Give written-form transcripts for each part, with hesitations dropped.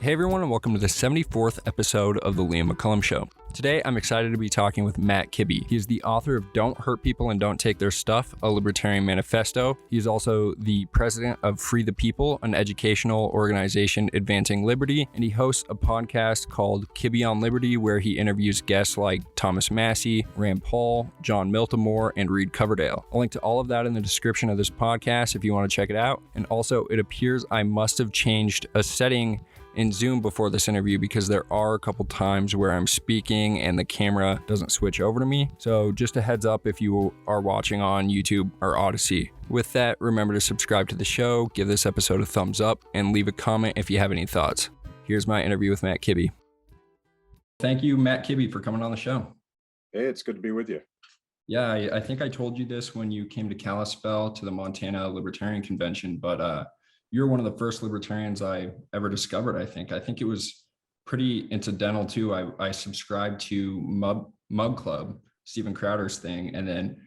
Hey everyone, and welcome to the 74th episode of the Liam McCullum Show. Today, I'm excited to be talking with Matt Kibbe. He is the author of Don't Hurt People and Don't Take Their Stuff, a Libertarian Manifesto. He is also the president of Free the People, an educational organization advancing liberty, and he hosts a podcast called Kibbe on Liberty, where he interviews guests like Thomas Massey, Rand Paul, John Miltimore, and Reed Coverdale. I'll link to all of that in the description of this podcast if you want to check it out. And also, it appears I must have changed a setting in Zoom before this interview because there are a couple times where I'm speaking and the camera doesn't switch over to me. So just a heads up if you are watching on YouTube or Odyssey. With that, remember to subscribe to the show, give this episode a thumbs up, and leave a comment if you have any thoughts. Here's my interview with Matt Kibbe. Thank you, Matt Kibbe, for coming on the show. Hey, it's good to be with you. Yeah, I think I told you this when you came to Kalispell to the Montana Libertarian Convention, but you're one of the first libertarians I ever discovered, I think. I think it was pretty incidental too. I subscribed to Mug Club, Steven Crowder's thing, and then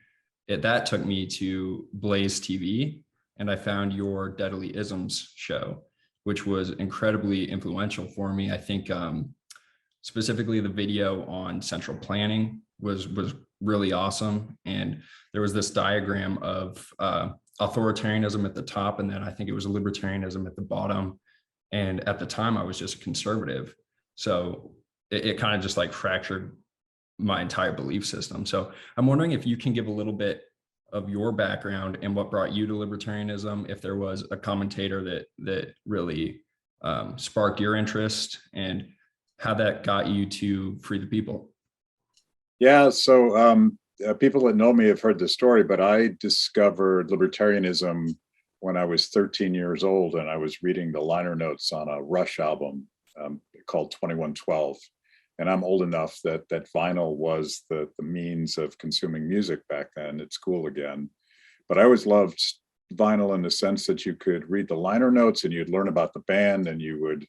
that took me to Blaze TV, and I found your Deadly Isms show, which was incredibly influential for me. I think specifically the video on central planning was really awesome. And there was this diagram of authoritarianism at the top, and then I think it was a libertarianism at the bottom. And at the time I was just a conservative. So it kind of just like fractured my entire belief system. So I'm wondering if you can give a little bit of your background and what brought you to libertarianism, if there was a commentator that really sparked your interest, and how that got you to Free the People. Yeah, so people that know me have heard the story, but I discovered libertarianism when I was 13 years old, and I was reading the liner notes on a Rush album called 2112. And I'm old enough that vinyl was the means of consuming music back then. It's cool again. But I always loved vinyl in the sense that you could read the liner notes and you'd learn about the band, and you would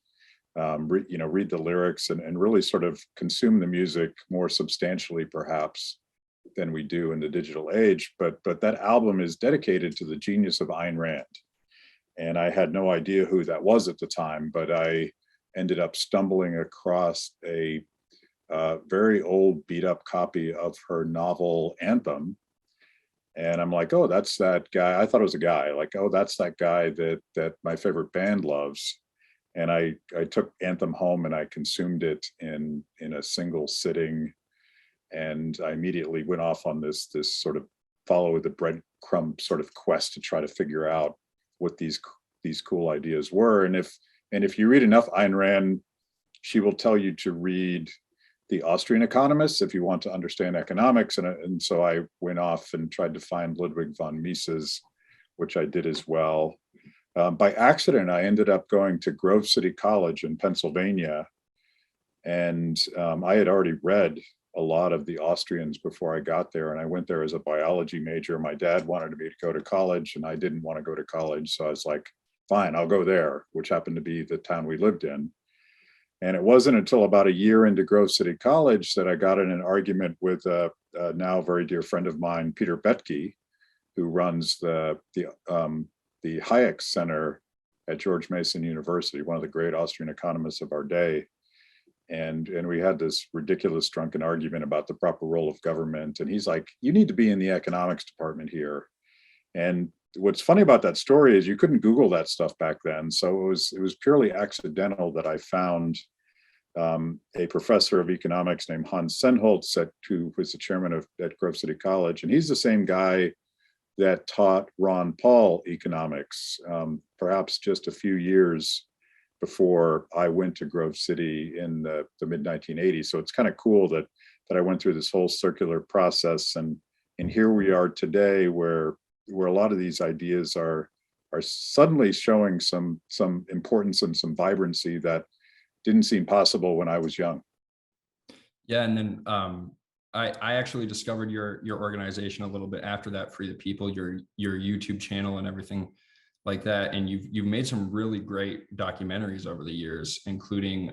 read the lyrics and really sort of consume the music more substantially perhaps than we do in the digital age. But that album is dedicated to the genius of Ayn Rand. And I had no idea who that was at the time, but I ended up stumbling across a very old beat up copy of her novel Anthem. And I'm like, oh, that's that guy. I thought it was a guy. Like, oh, that's that guy that my favorite band loves. And I took Anthem home and I consumed it in a single sitting. And I immediately went off on this sort of follow the breadcrumb sort of quest to try to figure out what these cool ideas were. And if you read enough Ayn Rand, she will tell you to read the Austrian economists if you want to understand economics. And so I went off and tried to find Ludwig von Mises, which I did as well. By accident, I ended up going to Grove City College in Pennsylvania. And I had already read a lot of the Austrians before I got there. And I went there as a biology major. My dad wanted me to go to college and I didn't want to go to college. So I was like, fine, I'll go there, which happened to be the town we lived in. And it wasn't until about a year into Grove City College that I got in an argument with a now very dear friend of mine, Peter Boettke, who runs the Hayek Center at George Mason University, one of the great Austrian economists of our day. And we had this ridiculous drunken argument about the proper role of government. And he's like, you need to be in the economics department here. And what's funny about that story is you couldn't Google that stuff back then. So it was purely accidental that I found a professor of economics named Hans Sennholz, who was the chairman at Grove City College. And he's the same guy that taught Ron Paul economics, perhaps just a few years before I went to Grove City in the mid-1980s. So it's kind of cool that I went through this whole circular process, and here we are today, where a lot of these ideas are suddenly showing some importance and some vibrancy that didn't seem possible when I was young. Yeah, and then I actually discovered your organization a little bit after that, Free the People, your YouTube channel and everything like that. And you've made some really great documentaries over the years, including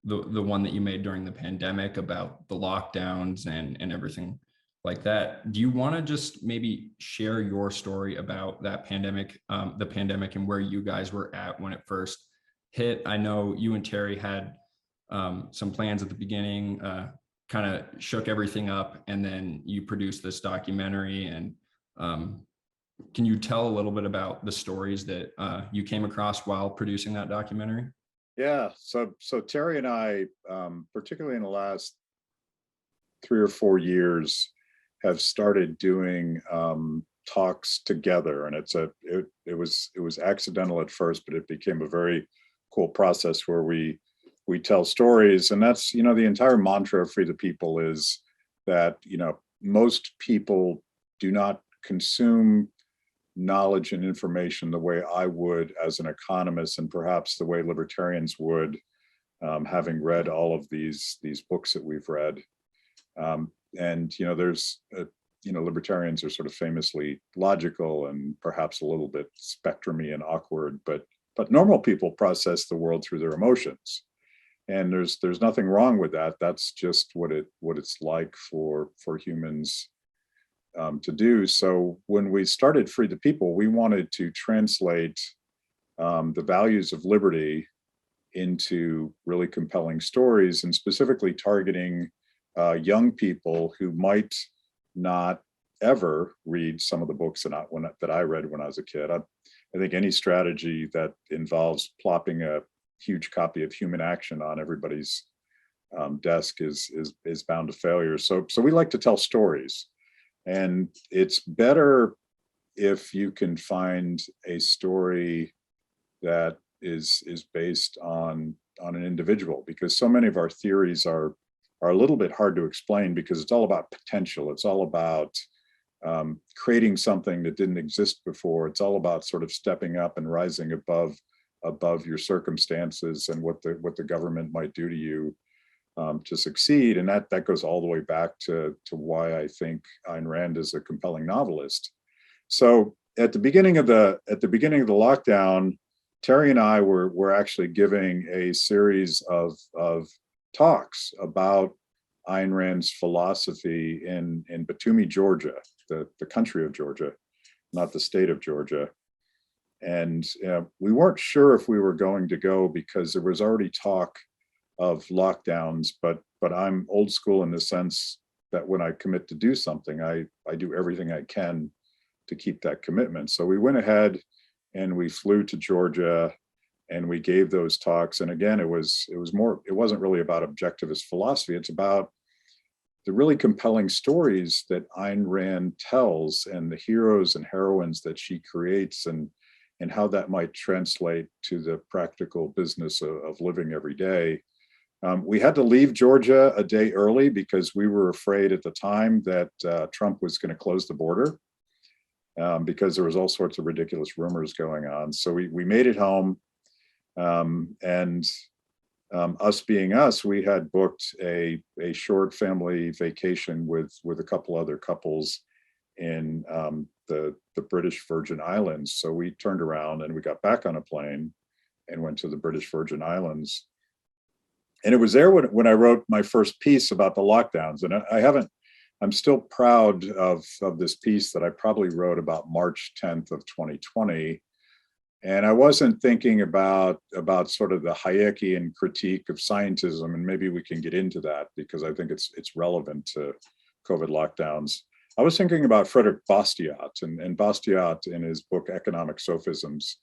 the one that you made during the pandemic about the lockdowns and everything like that. Do you want to just maybe share your story about that pandemic, the pandemic, and where you guys were at when it first hit. I know you and Terry had some plans at the beginning, kind of shook everything up, and then you produced this documentary. And can you tell a little bit about the stories that you came across while producing that documentary? Yeah, so Terry and I, particularly in the last 3 or 4 years, have started doing talks together, and it was accidental at first, but it became a very cool process where we tell stories. And that's, the entire mantra of Free the People is that, most people do not consume knowledge and information the way I would as an economist, and perhaps the way libertarians would, having read all of these books that we've read. And there's libertarians are sort of famously logical and perhaps a little bit spectrumy and awkward, but normal people process the world through their emotions, and there's nothing wrong with that. That's just what it's like for humans to do. So when we started Free the People, we wanted to translate the values of liberty into really compelling stories, and specifically targeting young people who might not ever read some of the books that I read when I was a kid. I think any strategy that involves plopping a huge copy of Human Action on everybody's desk is bound to failure. So we like to tell stories, and it's better if you can find a story that is based on an individual, because so many of our theories are a little bit hard to explain, because it's all about potential. It's all about creating something that didn't exist before. It's all about sort of stepping up and rising above your circumstances and what the government might do to you to succeed. And that goes all the way back to why I think Ayn Rand is a compelling novelist. So at the beginning of the lockdown, Terry and I were actually giving a series of talks about Ayn Rand's philosophy in Batumi, Georgia, the country of Georgia, not the state of Georgia. And we weren't sure if we were going to go, because there was already talk of lockdowns, but I'm old school in the sense that when I commit to do something, I do everything I can to keep that commitment. So we went ahead and we flew to Georgia, and we gave those talks. And again, it wasn't really about objectivist philosophy. It's about the really compelling stories that Ayn Rand tells, and the heroes and heroines that she creates, and how that might translate to the practical business of living every day. We had to leave Georgia a day early because we were afraid at the time that Trump was going to close the border, because there was all sorts of ridiculous rumors going on. So we made it home. And us being us, we had booked a short family vacation with a couple other couples in the British Virgin Islands. So we turned around and we got back on a plane and went to the British Virgin Islands. And it was there when I wrote my first piece about the lockdowns. And I'm still proud of this piece that I probably wrote about March 10th of 2020. And I wasn't thinking about sort of the Hayekian critique of scientism, and maybe we can get into that because I think it's relevant to COVID lockdowns. I was thinking about Frederick Bastiat, and Bastiat in his book Economic Sophisms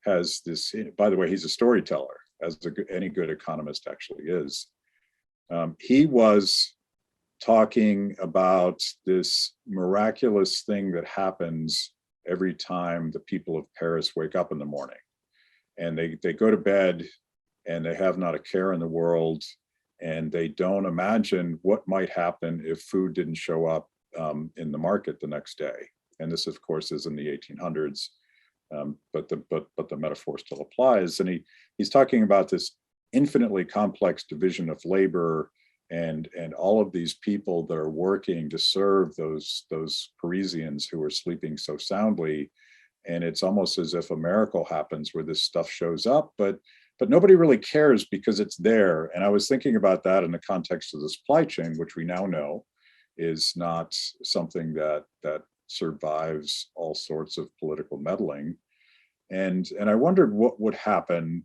has this, by the way, he's a storyteller, as any good economist actually is. He was talking about this miraculous thing that happens every time the people of Paris wake up in the morning, and they go to bed and they have not a care in the world, and they don't imagine what might happen if food didn't show up in the market the next day. And this, of course, is in the 1800s, but the metaphor still applies. And he's talking about this infinitely complex division of labor, and all of these people that are working to serve those Parisians who are sleeping so soundly. And it's almost as if a miracle happens where this stuff shows up, but nobody really cares because it's there. And I was thinking about that in the context of the supply chain, which we now know is not something that survives all sorts of political meddling. And I wondered what would happen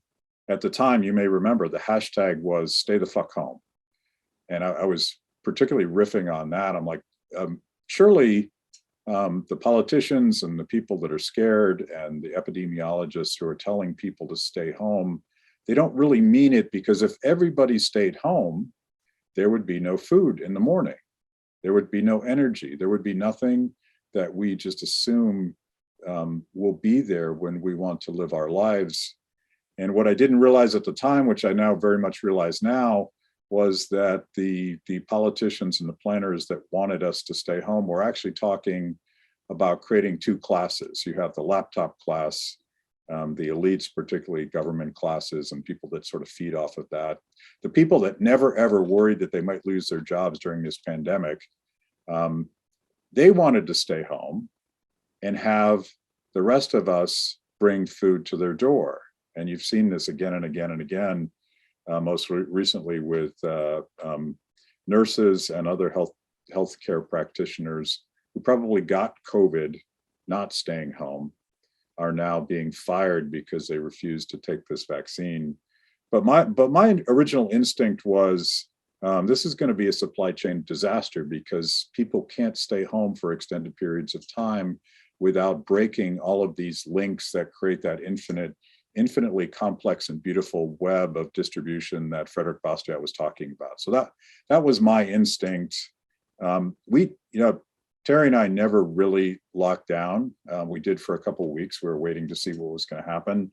at the time, you may remember the hashtag was "Stay the fuck home," and I was particularly riffing on that. I'm like, surely the politicians and the people that are scared and the epidemiologists who are telling people to stay home, they don't really mean it, because if everybody stayed home, there would be no food in the morning. There would be no energy. There would be nothing that we just assume will be there when we want to live our lives. And what I didn't realize at the time, which I now very much realize now, was that the politicians and the planners that wanted us to stay home were actually talking about creating two classes. You have the laptop class, the elites, particularly government classes and people that sort of feed off of that. The people that never ever worried that they might lose their jobs during this pandemic, they wanted to stay home and have the rest of us bring food to their door. And you've seen this again and again and again, most recently with nurses and other healthcare practitioners who probably got COVID, not staying home, are now being fired because they refused to take this vaccine. But my original instinct was, this is going to be a supply chain disaster, because people can't stay home for extended periods of time without breaking all of these links that create that infinitely complex and beautiful web of distribution that Frederick Bastiat was talking about. So that was my instinct. Terry and I never really locked down. We did for a couple of weeks. We were waiting to see what was going to happen.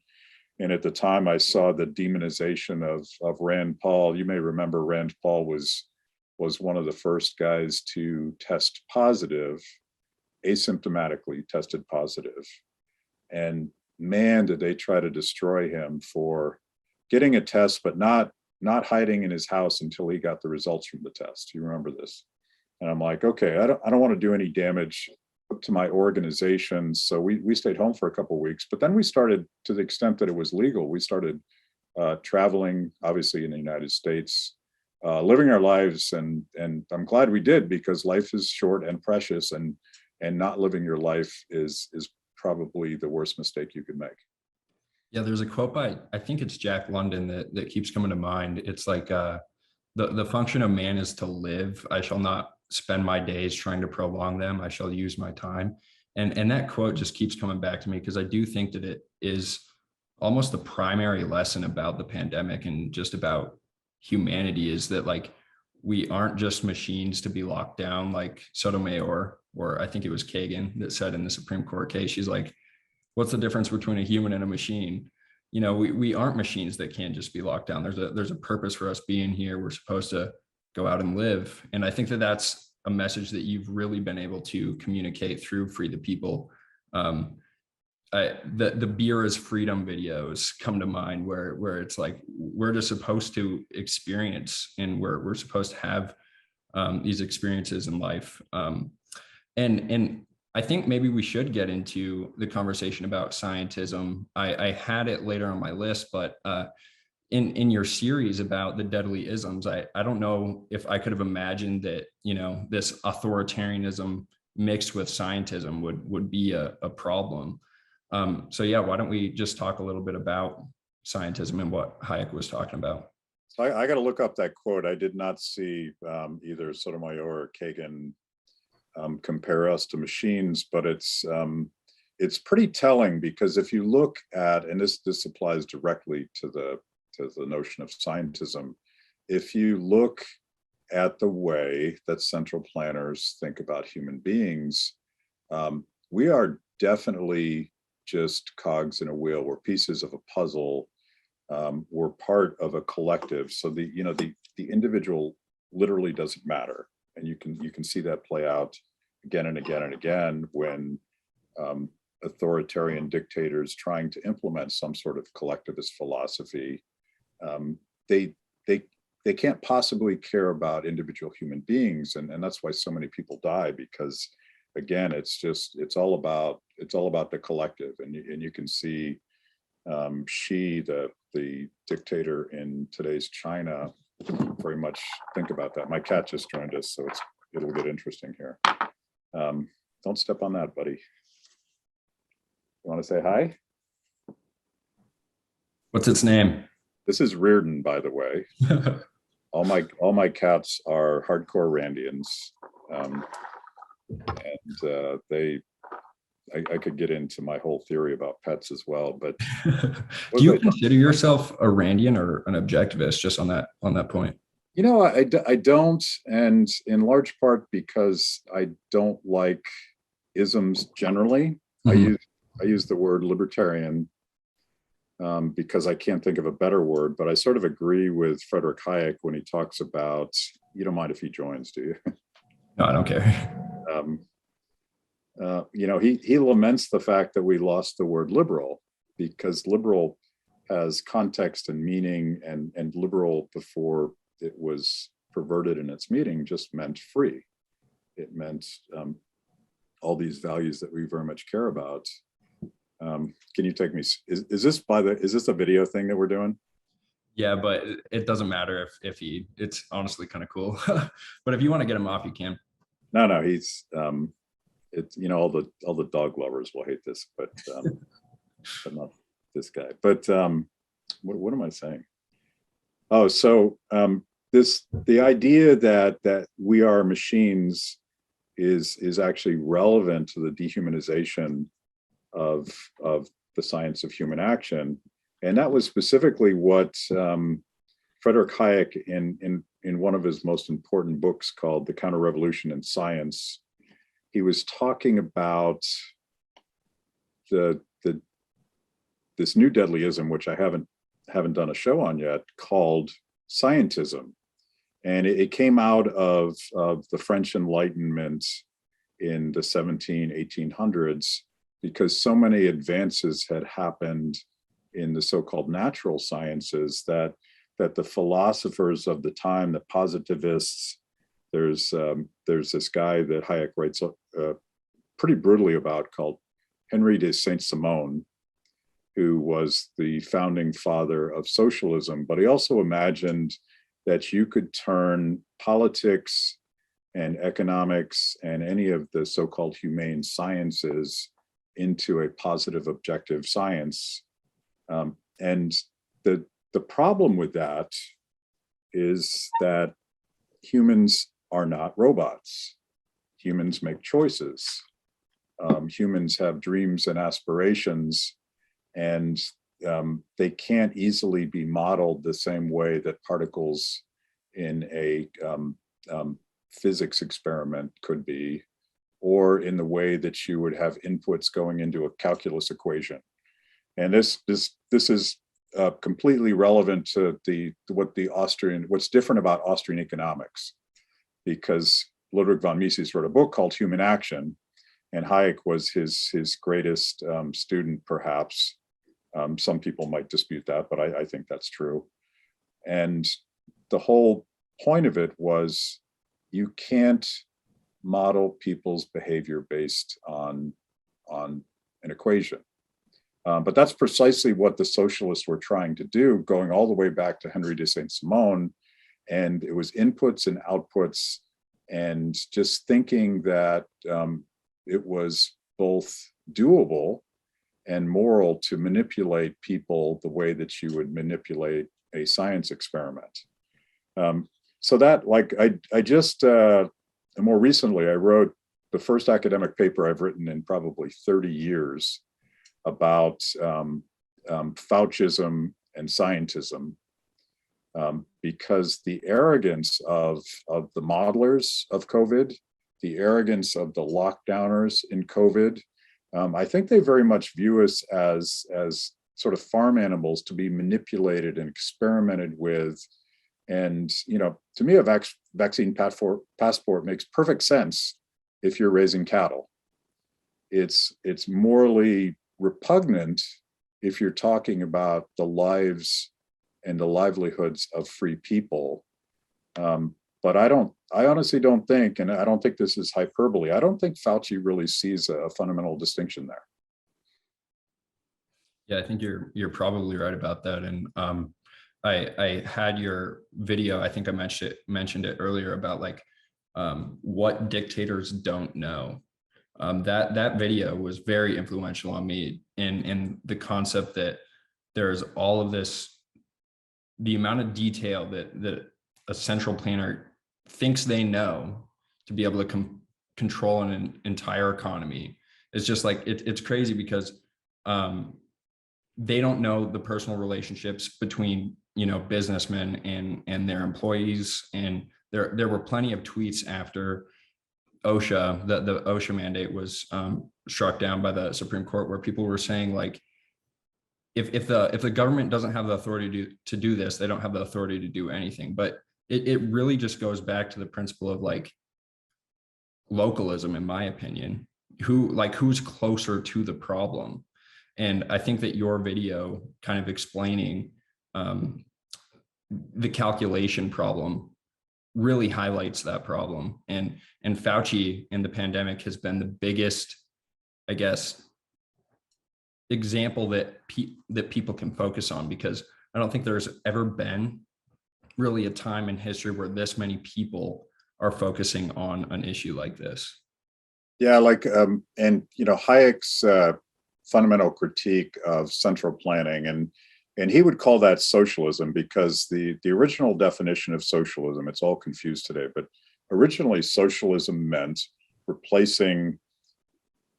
And at the time, I saw the demonization of Rand Paul. You may remember Rand Paul was one of the first guys to test positive, asymptomatically tested positive. And man, did they try to destroy him for getting a test, but not hiding in his house until he got the results from the test. You remember this? And I'm like, okay, I don't want to do any damage to my organization. So we stayed home for a couple of weeks, but then we started, to the extent that it was legal, we started traveling, obviously in the United States, living our lives. And I'm glad we did, because life is short and precious, and not living your life is probably the worst mistake you could make. Yeah, there's a quote by, I think it's Jack London, that keeps coming to mind. It's like, the function of man is to live. I shall not spend my days trying to prolong them. I shall use my time. And that quote just keeps coming back to me, because I do think that it is almost the primary lesson about the pandemic and just about humanity, is that, like, we aren't just machines to be locked down, like Sotomayor, or I think it was Kagan that said in the Supreme Court case, she's like, what's the difference between a human and a machine? You know, we aren't machines that can't just be locked down. There's a purpose for us being here. We're supposed to go out and live. And I think that that's a message that you've really been able to communicate through Free the People. The beer is freedom videos come to mind, where it's like, we're just supposed to experience, and we're supposed to have these experiences in life. And I think maybe we should get into the conversation about scientism. I had it later on my list, but in your series about the deadly isms, I don't know if I could have imagined that, this authoritarianism mixed with scientism would be a problem. So yeah, why don't we just talk a little bit about scientism and what Hayek was talking about? So I got to look up that quote. I did not see either Sotomayor or Kagan compare us to machines, but it's pretty telling, because if you look at, and this applies directly to the notion of scientism, if you look at the way that central planners think about human beings, we are definitely just cogs in a wheel. We're pieces of a puzzle. We're part of a collective. So the individual literally doesn't matter. And you can see that play out again and again and again when authoritarian dictators trying to implement some sort of collectivist philosophy, they can't possibly care about individual human beings, and that's why so many people die, because again, it's all about the collective, and you can see Xi, the dictator in today's China, very much think about that. My cat just joined us, so it'll get interesting here. Don't step on that, buddy. You want to say hi? What's its name? This is Reardon, by the way. All my cats are hardcore Randians, and I could get into my whole theory about pets as well. But Do you consider yourself a Randian or an objectivist? Just on that point. I don't, and in large part because I don't like isms generally. Mm-hmm. I use the word libertarian because I can't think of a better word, but I sort of agree with Frederick Hayek when he talks about, you don't mind if he joins, do you? No, I don't care. He laments the fact that we lost the word liberal, because liberal has context and meaning, and liberal, before it was perverted in its meaning, just meant free. It meant all these values that we very much care about. Can you take me? Is this a video thing that we're doing? Yeah, but it doesn't matter if it's honestly kind of cool. But if you want to get him off, you can. No, he's it's, all the dog lovers will hate this, but not this guy. But what am I saying? Oh, so the idea that we are machines is actually relevant to the dehumanization of the science of human action, and that was specifically what Frederick Hayek, in one of his most important books called The Counter-Revolution in Science, he was talking about this new deadlyism, which I haven't done a show on yet, called Scientism. And it came out of the French Enlightenment in the 1800s, because so many advances had happened in the so-called natural sciences that the philosophers of the time, the positivists, there's this guy that Hayek writes pretty brutally about, called Henry de Saint-Simon, who was the founding father of socialism. But he also imagined that you could turn politics and economics and any of the so-called humane sciences into a positive objective science. And the problem with that is that humans are not robots. Humans make choices. Humans have dreams and aspirations, and they can't easily be modeled the same way that particles in a physics experiment could be, or in the way that you would have inputs going into a calculus equation. And this is completely relevant to what's different about Austrian economics, because Ludwig von Mises wrote a book called Human Action, and Hayek was his greatest student, perhaps. Some people might dispute that, but I think that's true. And the whole point of it was, you can't model people's behavior based on an equation. But that's precisely what the socialists were trying to do, going all the way back to Henry de Saint-Simon. And it was inputs and outputs, and just thinking that it was both doable and moral to manipulate people the way that you would manipulate a science experiment. So that, like, I just, more recently, I wrote the first academic paper I've written in probably 30 years about Faucism and Scientism, because the arrogance of the modelers of COVID, the arrogance of the lockdowners in COVID, I think they very much view us as sort of farm animals to be manipulated and experimented with. And, to me, a vaccine passport makes perfect sense if you're raising cattle. It's morally repugnant if you're talking about the lives and the livelihoods of free people. But I honestly don't think, and I don't think this is hyperbole, I don't think Fauci really sees a fundamental distinction there. Yeah, I think you're probably right about that. And I had your video, I think I mentioned it earlier, about like what dictators don't know. That video was very influential on me in the concept that there's all of this the amount of detail that a central planner thinks they know to be able to control an entire economy is just like, it's crazy because they don't know the personal relationships between, you know, businessmen and their employees. And there were plenty of tweets after OSHA, the OSHA mandate was struck down by the Supreme Court, where people were saying, like, if the government doesn't have the authority to do this, they don't have the authority to do anything. But it really just goes back to the principle of, like, localism, in my opinion. Who's closer to the problem? And I think that your video kind of explaining the calculation problem really highlights that problem. And Fauci in the pandemic has been the biggest, I guess, example that people can focus on, because I don't think there's ever been really a time in history where this many people are focusing on an issue like this. Yeah, like, and you know, Hayek's fundamental critique of central planning, and he would call that socialism, because the original definition of socialism, it's all confused today, but originally socialism meant replacing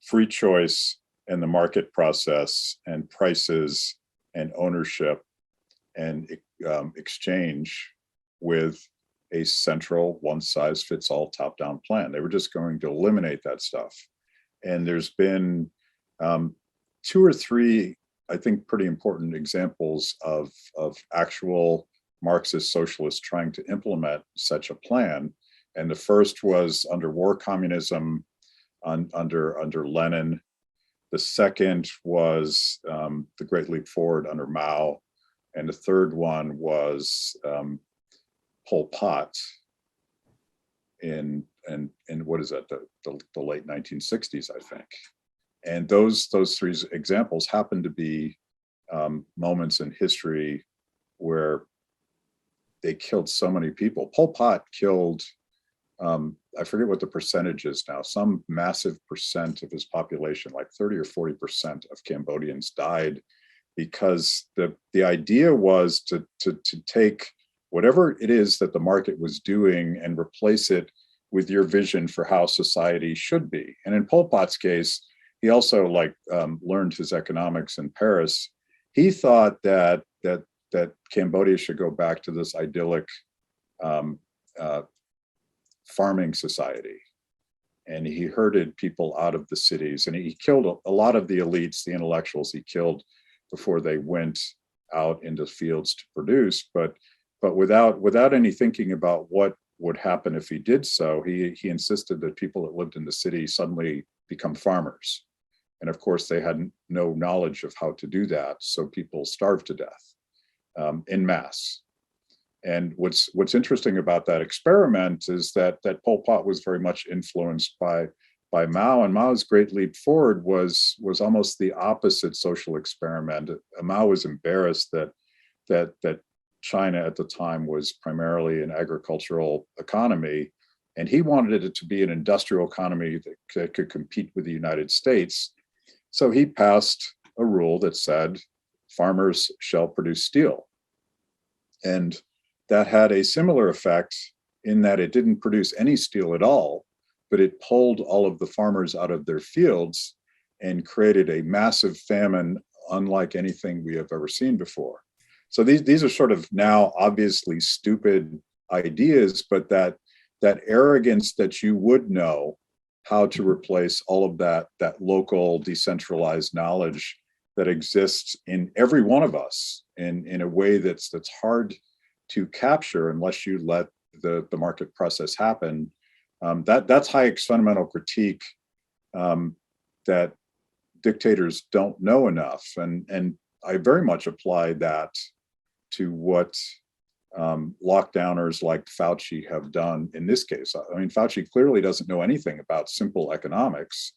free choice and the market process and prices and ownership and exchange with a central one-size-fits-all top-down plan. They were just going to eliminate that stuff. And there's been 2 or 3, I think, pretty important examples of actual Marxist socialists trying to implement such a plan. And the first was under war communism under Lenin. The second was the Great Leap Forward under Mao. And the third one was Pol Pot in what is that, the late 1960s, I think. And those 3 examples happen to be moments in history where they killed so many people. Pol Pot killed, I forget what the percentage is now, some massive percent of his population, like 30 or 40% of Cambodians died, because the idea was to take whatever it is that the market was doing and replace it with your vision for how society should be. And in Pol Pot's case, he also learned his economics in Paris. He thought that Cambodia should go back to this idyllic farming society, and he herded people out of the cities, and he killed a lot of the elites, the intellectuals. He killed before they went out into fields to produce, but without any thinking about what would happen if he did so. He insisted that people that lived in the city suddenly become farmers. And of course, they had no knowledge of how to do that. So people starved to death en masse. And what's interesting about that experiment is that Pol Pot was very much influenced by Mao, and Mao's Great Leap Forward was almost the opposite social experiment. Mao was embarrassed that China at the time was primarily an agricultural economy, and he wanted it to be an industrial economy that could compete with the United States. So he passed a rule that said farmers shall produce steel. And that had a similar effect in that it didn't produce any steel at all, but it pulled all of the farmers out of their fields and created a massive famine unlike anything we have ever seen before. So these are sort of now obviously stupid ideas, but that arrogance that you would know how to replace all of that local decentralized knowledge that exists in every one of us in a way that's hard to capture unless you let the market process happen. That's Hayek's fundamental critique, that dictators don't know enough. And I very much apply that to what lockdowners like Fauci have done in this case. I mean, Fauci clearly doesn't know anything about simple economics,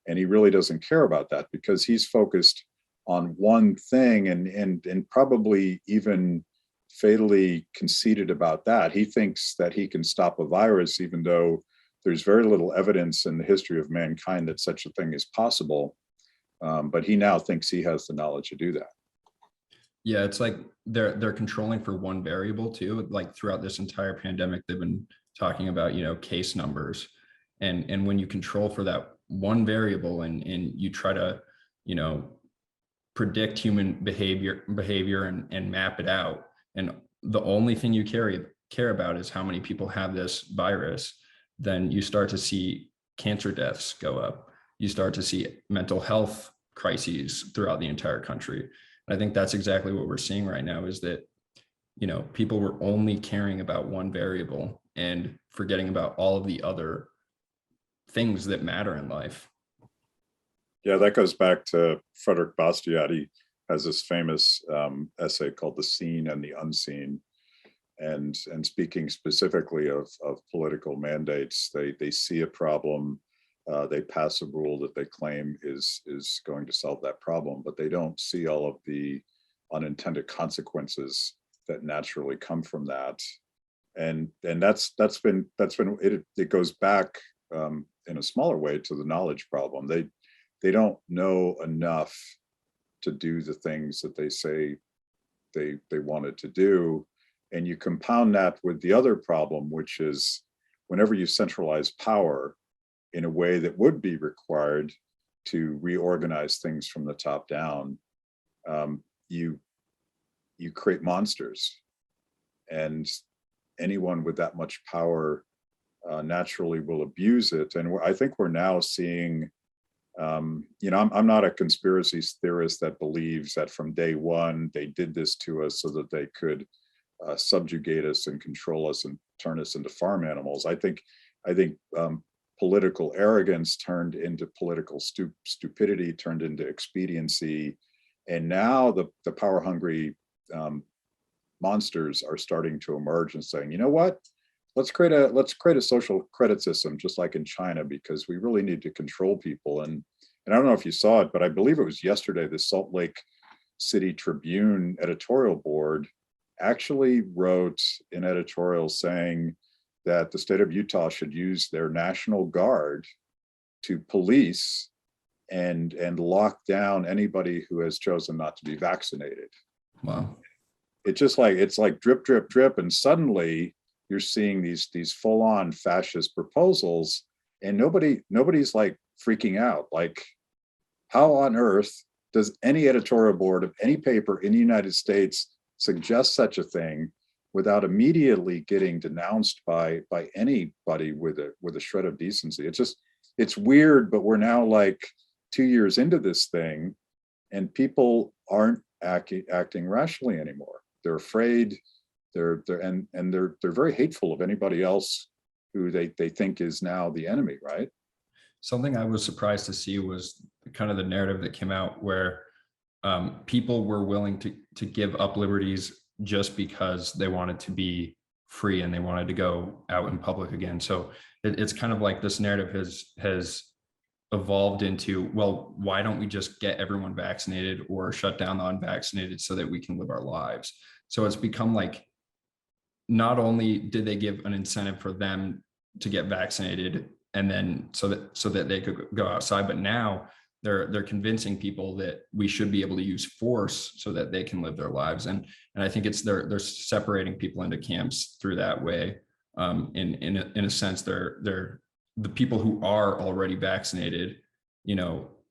and he really doesn't care about that because he's focused on one thing and probably even fatally conceited about that. He thinks that he can stop a virus, even though there's very little evidence in the history of mankind that such a thing is possible. But he now thinks he has the knowledge to do that. Yeah, it's like they're controlling for one variable too. Like throughout this entire pandemic, they've been talking about, case numbers. And when you control for that one variable and you try to, you know, predict human behavior and map it out. And the only thing you care about is how many people have this virus, then you start to see cancer deaths go up. You start to see mental health crises throughout the entire country. And I think that's exactly what we're seeing right now is that, people were only caring about one variable and forgetting about all of the other things that matter in life. Yeah, that goes back to Frederick Bastiat. He has this famous essay called "The Seen and the Unseen," and speaking specifically of political mandates, they see a problem, they pass a rule that they claim is going to solve that problem, but they don't see all of the unintended consequences that naturally come from that. And that's been it goes back in a smaller way to the knowledge problem. They don't know enough to do the things that they say they wanted to do. And you compound that with the other problem, which is whenever you centralize power in a way that would be required to reorganize things from the top down, you create monsters. And anyone with that much power naturally will abuse it. And I think we're now seeing, I'm not a conspiracy theorist that believes that from day one they did this to us so that they could subjugate us and control us and turn us into farm animals. I think political arrogance turned into political stupidity, turned into expediency, and now the power hungry monsters are starting to emerge and saying, you know what? Let's create a social credit system, just like in China, because we really need to control people. And I don't know if you saw it, but I believe it was yesterday, the Salt Lake City Tribune editorial board actually wrote an editorial saying that the state of Utah should use their National Guard to police and lock down anybody who has chosen not to be vaccinated. Wow. It's like drip, drip, drip. And suddenly you're seeing these full-on fascist proposals, and nobody's like freaking out. Like, how on earth does any editorial board of any paper in the United States suggest such a thing without immediately getting denounced by anybody with a shred of decency? It's weird, but we're now like 2 years into this thing, and people aren't acting rationally anymore. They're afraid. They're very hateful of anybody else who they think is now the enemy, right? Something I was surprised to see was kind of the narrative that came out where people were willing to give up liberties just because they wanted to be free and they wanted to go out in public again. So it's kind of like this narrative has evolved into, well, why don't we just get everyone vaccinated or shut down the unvaccinated so that we can live our lives? So it's become like, not only did they give an incentive for them to get vaccinated and then so that they could go outside, but now they're convincing people that we should be able to use force so that they can live their lives. And I think they're separating people into camps through that way. In a sense, they're the people who are already vaccinated,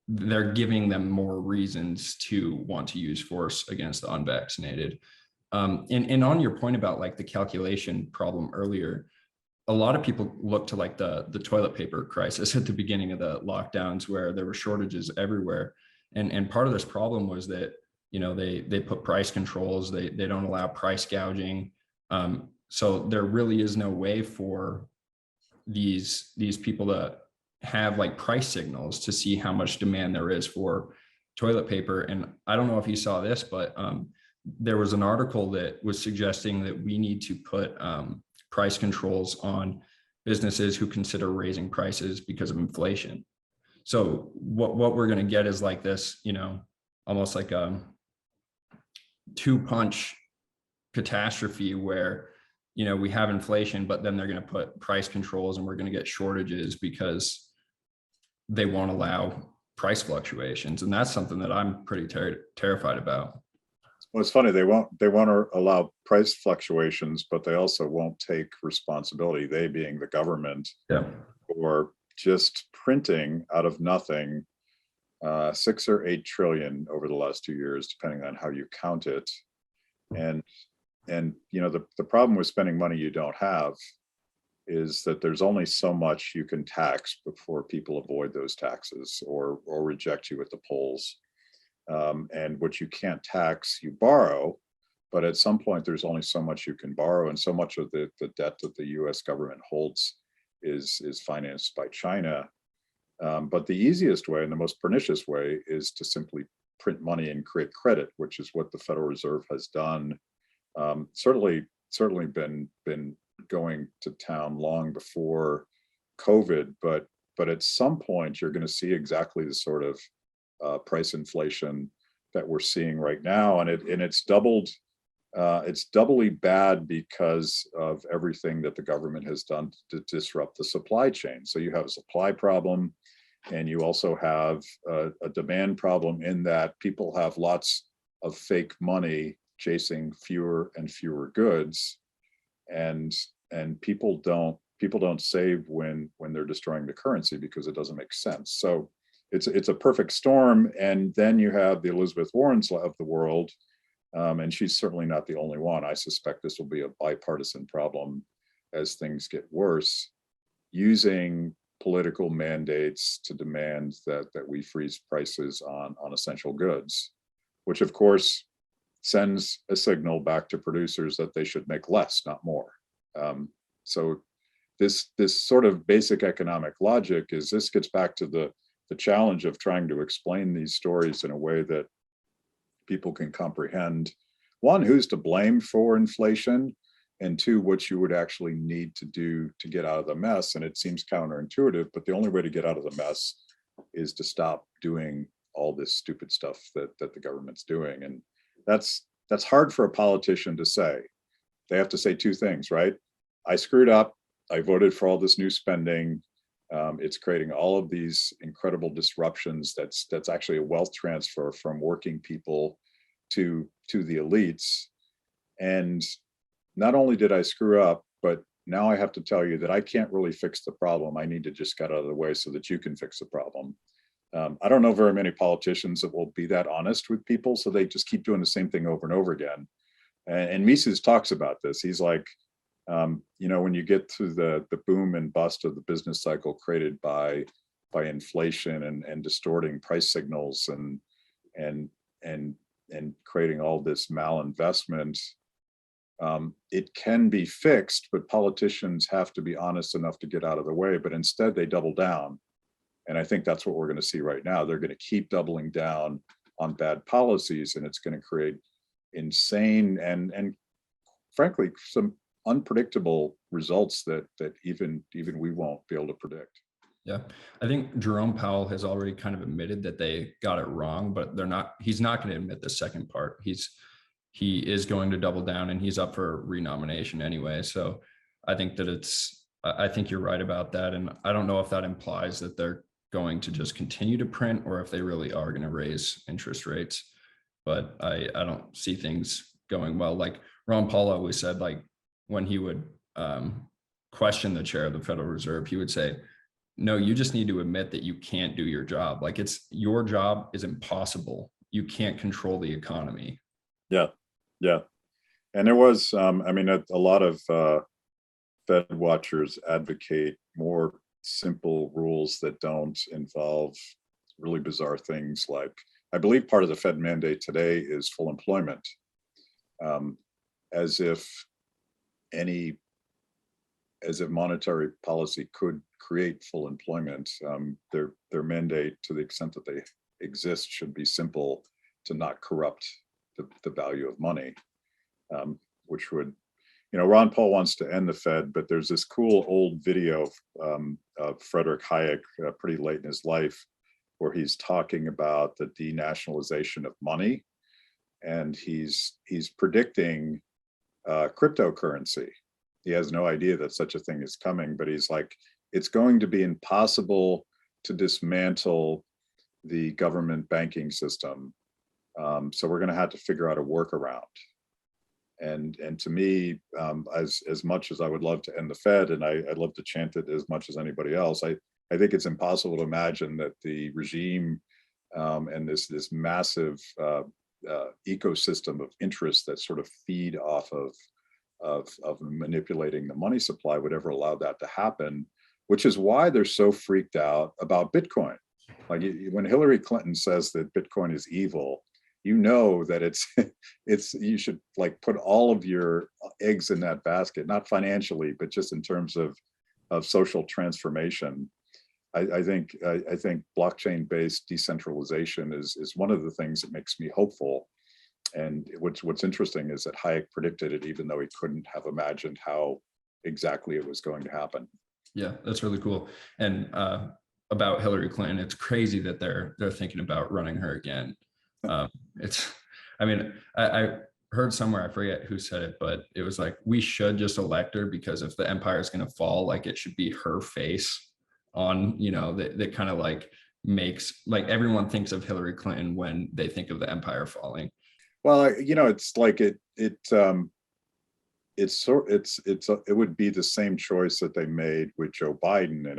they're giving them more reasons to want to use force against the unvaccinated. And on your point about like the calculation problem earlier, a lot of people look to like the toilet paper crisis at the beginning of the lockdowns where there were shortages everywhere. And part of this problem was that, they put price controls, they don't allow price gouging. So there really is no way for these people to have like price signals to see how much demand there is for toilet paper. And I don't know if you saw this, but there was an article that was suggesting that we need to put price controls on businesses who consider raising prices because of inflation. So what we're going to get is like this, almost like a two-punch catastrophe where, we have inflation, but then they're going to put price controls and we're going to get shortages because they won't allow price fluctuations. And that's something that I'm pretty terrified about. Well, it's funny, they won't allow price fluctuations, but they also won't take responsibility, they being the government, Yeah. for just printing out of nothing 6 or 8 trillion over the last 2 years, depending on how you count it. And the problem with spending money you don't have is that there's only so much you can tax before people avoid those taxes or reject you at the polls. And what you can't tax, you borrow, but at some point there's only so much you can borrow, and so much of the debt that the US government holds is financed by China. But the easiest way and the most pernicious way is to simply print money and create credit, which is what the Federal Reserve has done. Certainly been going to town long before COVID, but at some point you're going to see exactly the sort of price inflation that we're seeing right now, and it's doubled. It's doubly bad because of everything that the government has done to disrupt the supply chain. So you have a supply problem, and you also have a demand problem in that people have lots of fake money chasing fewer and fewer goods, and people don't save when they're destroying the currency because it doesn't make sense. So it's a perfect storm. And then you have the Elizabeth Warrens of the world, and she's certainly not the only one. I suspect this will be a bipartisan problem as things get worse, using political mandates to demand that we freeze prices on essential goods, which of course sends a signal back to producers that they should make less, not more. So this sort of basic economic logic this gets back to the challenge of trying to explain these stories in a way that people can comprehend. One, who's to blame for inflation, and two, what you would actually need to do to get out of the mess. And it seems counterintuitive, but the only way to get out of the mess is to stop doing all this stupid stuff that the government's doing. And that's hard for a politician to say. They have to say two things, right? I screwed up. I voted for all this new spending. It's creating all of these incredible disruptions. That's actually a wealth transfer from working people to the elites. And not only did I screw up, but now I have to tell you that I can't really fix the problem. I need to just get out of the way so that you can fix the problem. I don't know very many politicians that will be that honest with people, so they just keep doing the same thing over and over again. And Mises talks about this. He's like, when you get to the boom and bust of the business cycle created by inflation and distorting price signals and creating all this malinvestment, it can be fixed, but politicians have to be honest enough to get out of the way. But instead, they double down. And I think that's what we're going to see right now. They're going to keep doubling down on bad policies, and it's going to create insane and frankly, some unpredictable results that even we won't be able to predict. Yeah, I think Jerome Powell has already kind of admitted that they got it wrong, but he's not going to admit the second part. He is going to double down, and he's up for renomination anyway. So I think I think you're right about that. And I don't know if that implies that they're going to just continue to print, or if they really are going to raise interest rates. But I don't see things going well. Like Ron Paul always said, like when he would question the chair of the Federal Reserve, he would say, no, you just need to admit that you can't do your job. Like your job is impossible. You can't control the economy. Yeah. And there was, a lot of Fed watchers advocate more simple rules that don't involve really bizarre things. Like, I believe part of the Fed mandate today is full employment, as if monetary policy could create full employment. Their mandate, to the extent that they exist, should be simple, to not corrupt the value of money, which would, Ron Paul wants to end the Fed, but there's this cool old video of Frederick Hayek, pretty late in his life, where he's talking about the denationalization of money, and he's predicting cryptocurrency. He has no idea that such a thing is coming, but he's like, it's going to be impossible to dismantle the government banking system So we're going to have to figure out a workaround. And to me, as much as I would love to end the Fed, and I'd love to chant it as much as anybody else, I think it's impossible to imagine that the regime and this massive ecosystem of interests that sort of feed off of manipulating the money supply would ever allow that to happen, which is why they're so freaked out about Bitcoin. Like when Hillary Clinton says that Bitcoin is evil, you know that it's you should like put all of your eggs in that basket, not financially, but just in terms of social transformation. I think blockchain-based decentralization is one of the things that makes me hopeful. And what's interesting is that Hayek predicted it, even though he couldn't have imagined how exactly it was going to happen. Yeah, that's really cool. And about Hillary Clinton, it's crazy that they're thinking about running her again. I heard somewhere, I forget who said it, but it was like, we should just elect her, because if the empire is going to fall, like it should be her face on, that kind of like makes like everyone thinks of Hillary Clinton when they think of the empire falling. Well, it's like it would be the same choice that they made with Joe Biden, and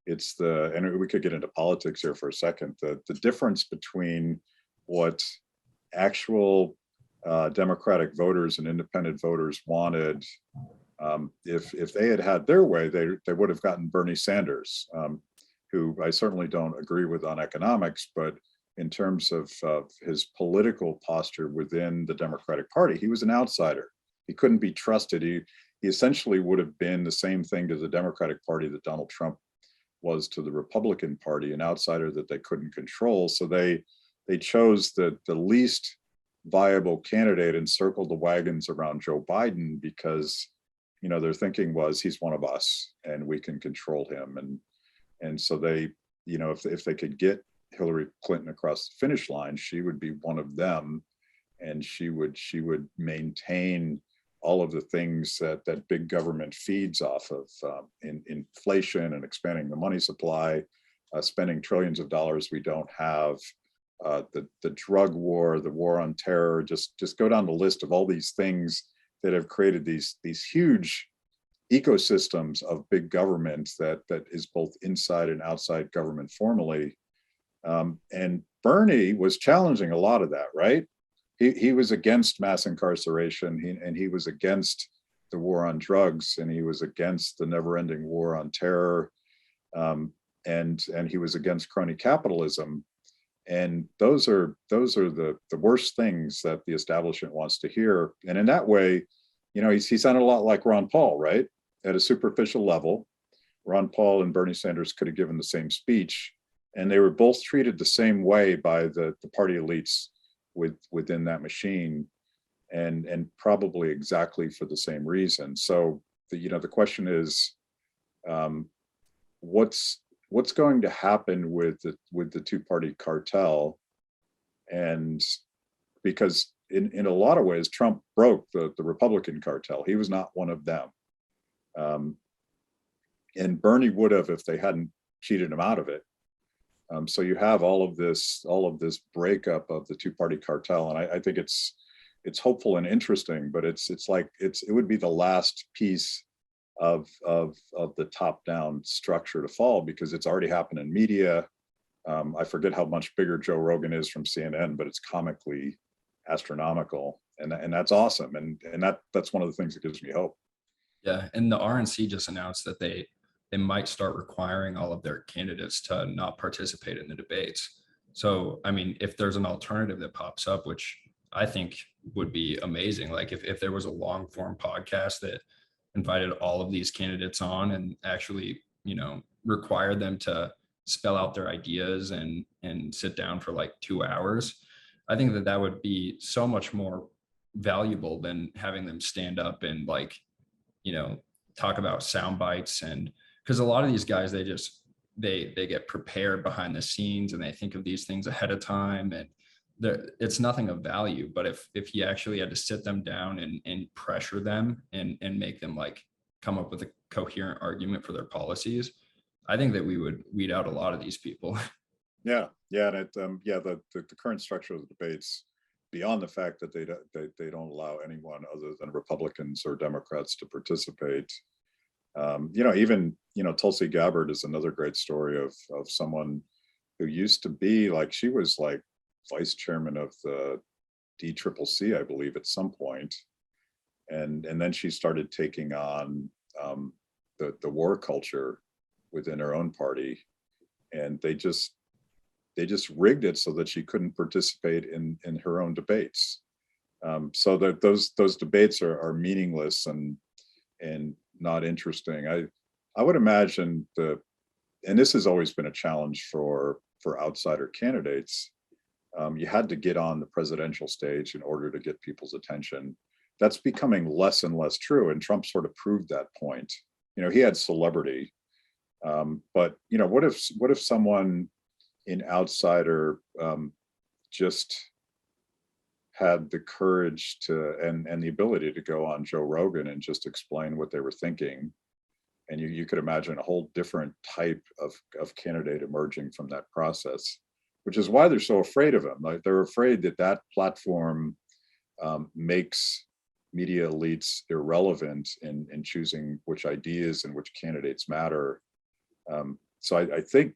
and we could get into politics here for a second. The difference between what actual Democratic voters and independent voters wanted, if they had their way, they would have gotten Bernie Sanders, who I certainly don't agree with on economics, but in terms of his political posture within the Democratic Party, he was an outsider. He couldn't be trusted. He essentially would have been the same thing to the Democratic Party that Donald Trump was to the Republican Party, an outsider that they couldn't control. So they chose the least viable candidate and circled the wagons around Joe Biden, because their thinking was he's one of us and we can control him. And so they, if they could get Hillary Clinton across the finish line, she would be one of them, and she would maintain all of the things that big government feeds off of, in inflation and expanding the money supply, spending trillions of dollars we don't have, the drug war, the war on terror. Just go down the list of all these things that have created these huge ecosystems of big government that is both inside and outside government formally. And Bernie was challenging a lot of that, right? He was against mass incarceration, and he was against the war on drugs, and he was against the never-ending war on terror, and he was against crony capitalism. And those are the worst things that the establishment wants to hear. And in that way, he sounded a lot like Ron Paul, right? At a superficial level, Ron Paul and Bernie Sanders could have given the same speech, and they were both treated the same way by the party elites within that machine, and probably exactly for the same reason. So the question is, what's going to happen with the two-party cartel? And because in a lot of ways, Trump broke the Republican cartel. He was not one of them. And Bernie would have if they hadn't cheated him out of it. So you have all of this breakup of the two-party cartel, and I think it's hopeful and interesting, but it would be the last piece of the top-down structure to fall, because it's already happened in media. I forget how much bigger Joe Rogan is from CNN, but it's comically astronomical, and that's awesome, and that's one of the things that gives me hope. Yeah, and the RNC just announced that they might start requiring all of their candidates to not participate in the debates. So, I mean, if there's an alternative that pops up, which I think would be amazing, like if there was a long form podcast that invited all of these candidates on and actually, required them to spell out their ideas and sit down for like 2 hours, I think that would be so much more valuable than having them stand up and talk about sound bites. And because a lot of these guys, they get prepared behind the scenes and they think of these things ahead of time, and it's nothing of value. But if you actually had to sit them down and pressure them and make them like come up with a coherent argument for their policies, I think that we would weed out a lot of these people. Yeah, and the current structure of the debates, beyond the fact that they don't allow anyone other than Republicans or Democrats to participate. Even Tulsi Gabbard is another great story of someone who used to be like, she was like vice chairman of the DCCC, I believe, at some point, and then she started taking on the war culture within her own party, and they just rigged it so that she couldn't participate in her own debates. So that those debates are meaningless and not interesting. I would imagine and this has always been a challenge for outsider candidates. You had to get on the presidential stage in order to get people's attention. That's becoming less and less true, and Trump sort of proved that point. He had celebrity, but what if someone in outsider just had the courage to and the ability to go on Joe Rogan and just explain what they were thinking, and you could imagine a whole different type of candidate emerging from that process, which is why they're so afraid of him. Like, they're afraid that platform makes media elites irrelevant in choosing which ideas and which candidates matter. So I think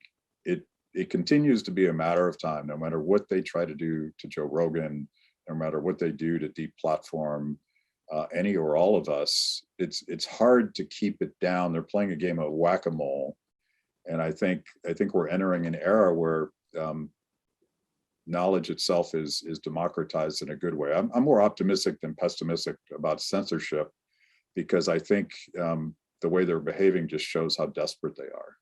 it continues to be a matter of time, no matter what they try to do to Joe Rogan, no matter what they do to deplatform any or all of us. It's hard to keep it down. They're playing a game of whack-a-mole, and I think we're entering an era where knowledge itself is democratized in a good way. I'm more optimistic than pessimistic about censorship, because I think the way they're behaving just shows how desperate they are.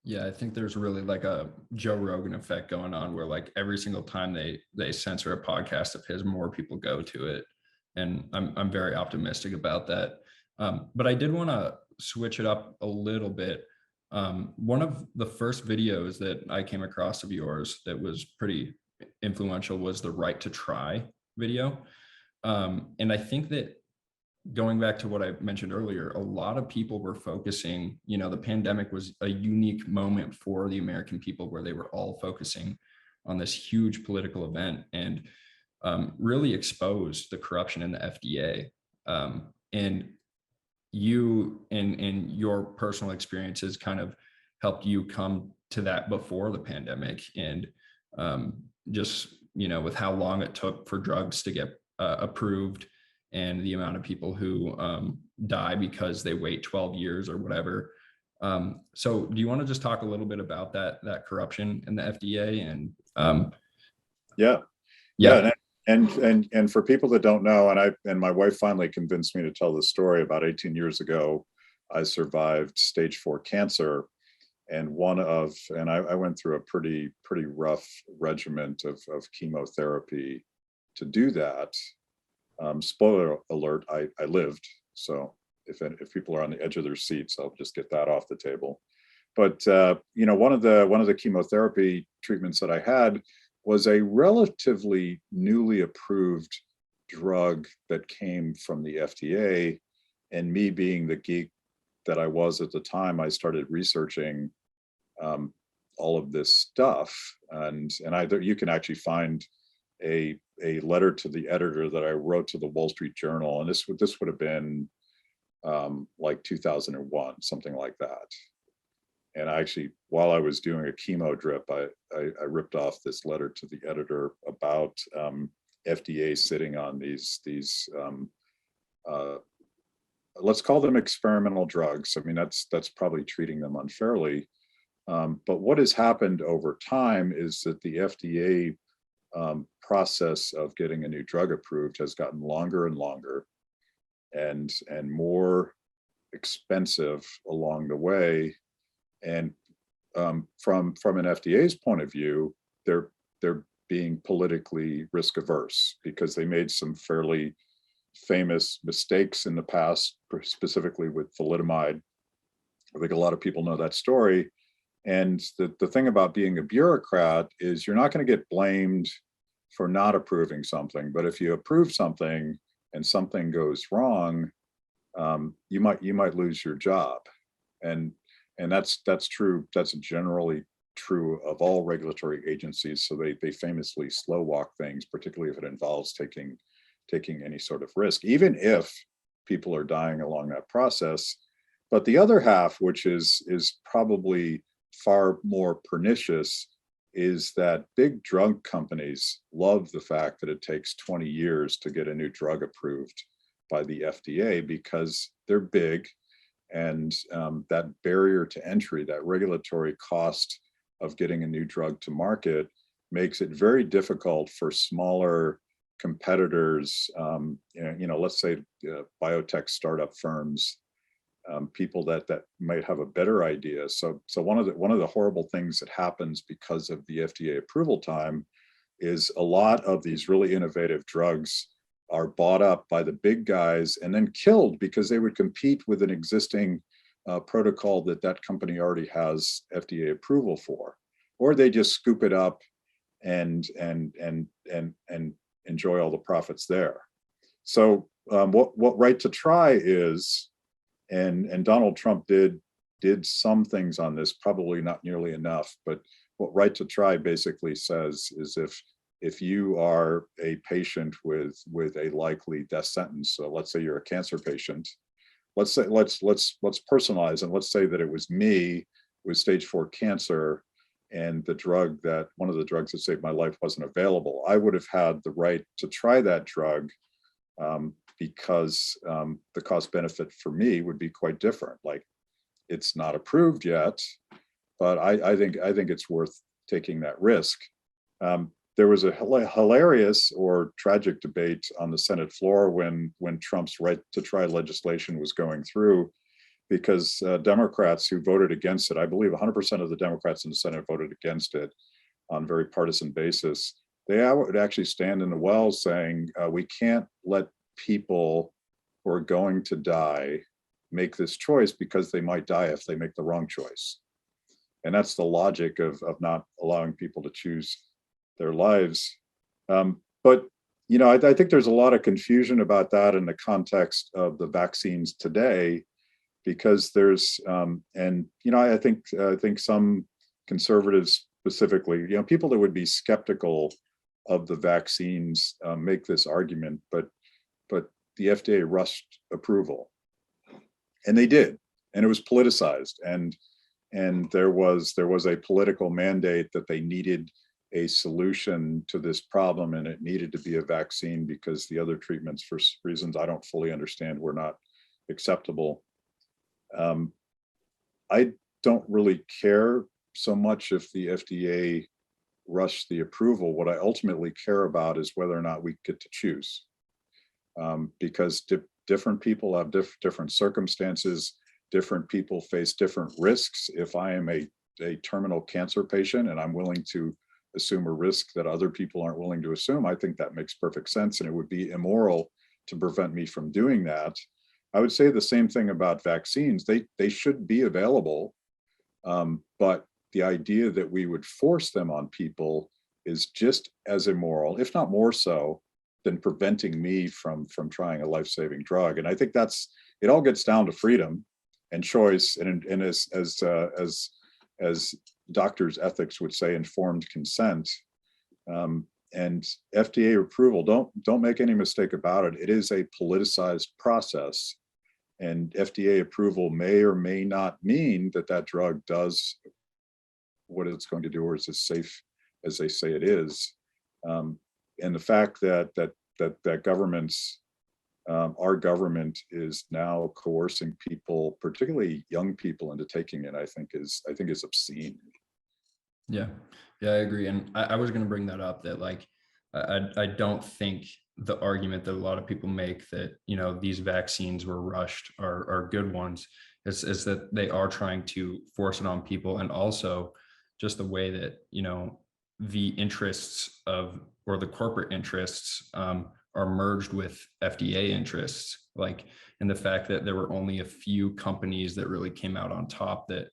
Yeah, I think there's really like a Joe Rogan effect going on, where like every single time they censor a podcast of his, more people go to it, and I'm very optimistic about that. But I did want to switch it up a little bit. One of the first videos that I came across of yours that was pretty influential was the Right to Try video, and I think that, going back to what I mentioned earlier, a lot of people were focusing, the pandemic was a unique moment for the American people, where they were all focusing on this huge political event, and really exposed the corruption in the FDA. And you and your personal experiences kind of helped you come to that before the pandemic. And just, with how long it took for drugs to get approved, and the amount of people who die because they wait 12 years or whatever. So do you want to just talk a little bit about that corruption in the FDA? And yeah. And for people that don't know, and my wife finally convinced me to tell this story. About 18 years ago, I survived stage 4 cancer, and I went through a pretty rough regimen of chemotherapy to do that. Spoiler alert, I lived. So if people are on the edge of their seats, I'll just get that off the table. But one of the chemotherapy treatments that I had was a relatively newly approved drug that came from the FDA. And me being the geek that I was at the time, I started researching all of this stuff, and you can actually find a letter to the editor that I wrote to the Wall Street Journal, and this would have been like 2001, something like that. And I actually, while I was doing a chemo drip, I ripped off this letter to the editor about FDA sitting on these let's call them experimental drugs. I mean, that's probably treating them unfairly. But what has happened over time is that the FDA process of getting a new drug approved has gotten longer and longer, and more expensive along the way. And from an FDA's point of view, they're being politically risk averse, because they made some fairly famous mistakes in the past, specifically with thalidomide. I think a lot of people know that story. And the thing about being a bureaucrat is you're not going to get blamed for not approving something, but if you approve something and something goes wrong, you might lose your job. And that's true. That's generally true of all regulatory agencies. So they famously slow walk things, particularly if it involves taking any sort of risk, even if people are dying along that process. But the other half, which is probably far more pernicious, is that big drug companies love the fact that it takes 20 years to get a new drug approved by the FDA because they're big, and that barrier to entry, that regulatory cost of getting a new drug to market, makes it very difficult for smaller competitors, let's say biotech startup firms, people that might have a better idea. So one of the horrible things that happens because of the FDA approval time is a lot of these really innovative drugs are bought up by the big guys and then killed because they would compete with an existing protocol that company already has FDA approval for, or they just scoop it up and enjoy all the profits there. So what Right to Try is, and Donald Trump did some things on this, probably not nearly enough, but what Right to Try basically says is if you are a patient with a likely death sentence, so let's say you're a cancer patient, let's personalize, and let's say that it was me with stage 4 cancer, and one of the drugs that saved my life wasn't available. I would have had the right to try that drug because the cost benefit for me would be quite different. Like, it's not approved yet, but I think it's worth taking that risk. There was a hilarious or tragic debate on the Senate floor when Trump's Right to Try legislation was going through, because Democrats who voted against it, I believe 100% of the Democrats in the Senate voted against it on a very partisan basis. They would actually stand in the well saying, we can't let people who are going to die make this choice because they might die if they make the wrong choice. And that's the logic of not allowing people to choose their lives. But I think there's a lot of confusion about that in the context of the vaccines today, because there's I think some conservatives specifically, people that would be skeptical of the vaccines make this argument, but the FDA rushed approval, and they did, and it was politicized, and there was a political mandate that they needed a solution to this problem, and it needed to be a vaccine because the other treatments, for reasons I don't fully understand, were not acceptable. I don't really care so much if the FDA rushed the approval. What I ultimately care about is whether or not we get to choose, because different people have different circumstances. Different people face different risks. If I am a terminal cancer patient and I'm willing to assume a risk that other people aren't willing to assume, I think that makes perfect sense, and it would be immoral to prevent me from doing that. I would say the same thing about vaccines. They should be available, but the idea that we would force them on people is just as immoral, if not more so, than preventing me from trying a life-saving drug. And I think it all gets down to freedom and choice, and as doctors' ethics would say, informed consent. And FDA approval, don't make any mistake about it, it is a politicized process, and FDA approval may or may not mean that drug does what it's going to do, or is as safe as they say it is. And the fact that governments, our government is now coercing people, particularly young people, into taking it, I think is obscene. Yeah, I agree. And I was going to bring that up, that like, I don't think the argument that a lot of people make that, these vaccines were rushed are good ones, is that they are trying to force it on people. And also just the way that, the interests or the corporate interests are merged with FDA interests, like, and the fact that there were only a few companies that really came out on top that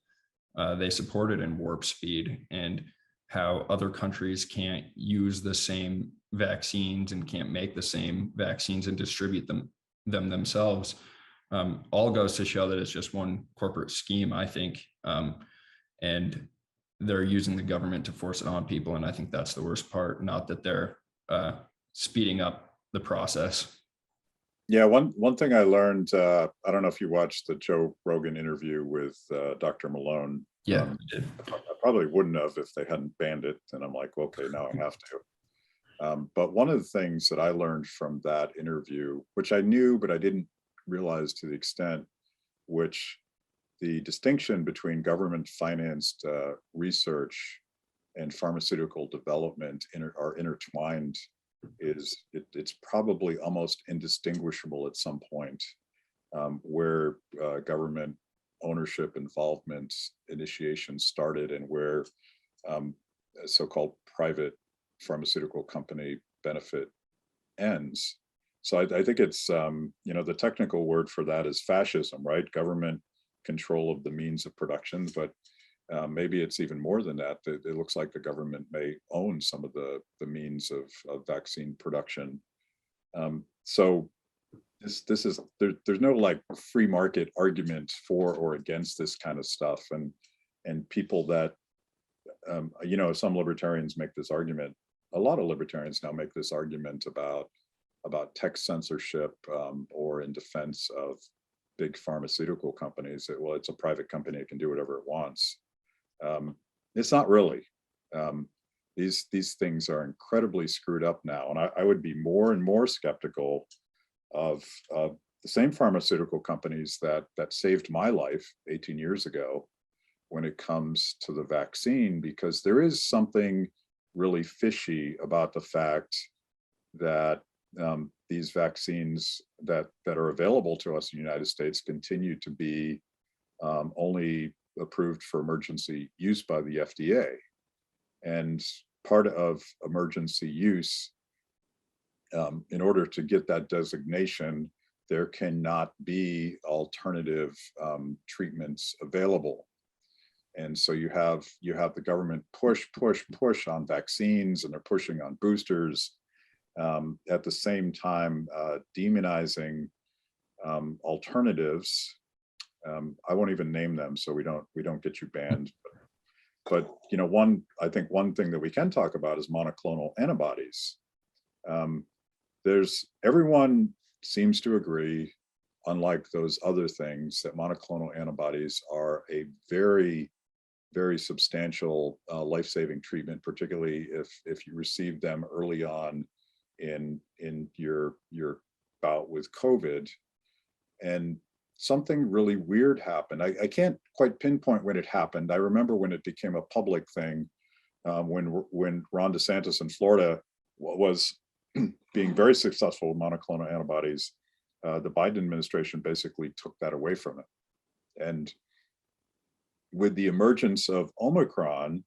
they supported in warp speed, and how other countries can't use the same vaccines and can't make the same vaccines and distribute them themselves, all goes to show that it's just one corporate scheme, I think. And they're using the government to force it on people. And I think that's the worst part, not that they're speeding up the process. Yeah, one thing I learned, I don't know if you watched the Joe Rogan interview with Dr. Malone. Yeah, I probably wouldn't have if they hadn't banned it. And I'm like, okay, now I have to. But one of the things that I learned from that interview, which I knew, but I didn't realize to the extent which the distinction between government financed research and pharmaceutical development are intertwined it's probably almost indistinguishable at some point, where government ownership, involvement, initiation started, and where so-called private pharmaceutical company benefit ends. So I think it's, the technical word for that is fascism, right? Government control of the means of production, but maybe it's even more than that. It looks like the government may own some of the means of vaccine production. So this is there's no like free market argument for or against this kind of stuff. And people that some libertarians make this argument. A lot of libertarians now make this argument about tech censorship, or in defense of big pharmaceutical companies. Well, it's a private company; it can do whatever it wants. It's not really. These things are incredibly screwed up now, and I would be more and more skeptical of the same pharmaceutical companies that saved my life 18 years ago when it comes to the vaccine, because there is something really fishy about the fact that these vaccines that are available to us in the United States continue to be only approved for emergency use by the FDA. And part of emergency use, in order to get that designation, there cannot be alternative treatments available. And so you have the government push on vaccines, and they're pushing on boosters, at the same time demonizing alternatives. I won't even name them, so we don't get you banned. But I think one thing that we can talk about is monoclonal antibodies. Everyone seems to agree, unlike those other things, that monoclonal antibodies are a very, very substantial life-saving treatment, particularly if you receive them early on in your bout with COVID. And something really weird happened. I can't quite pinpoint when it happened. I remember when it became a public thing, when Ron DeSantis in Florida was being very successful with monoclonal antibodies. The Biden administration basically took that away from it. And with the emergence of Omicron,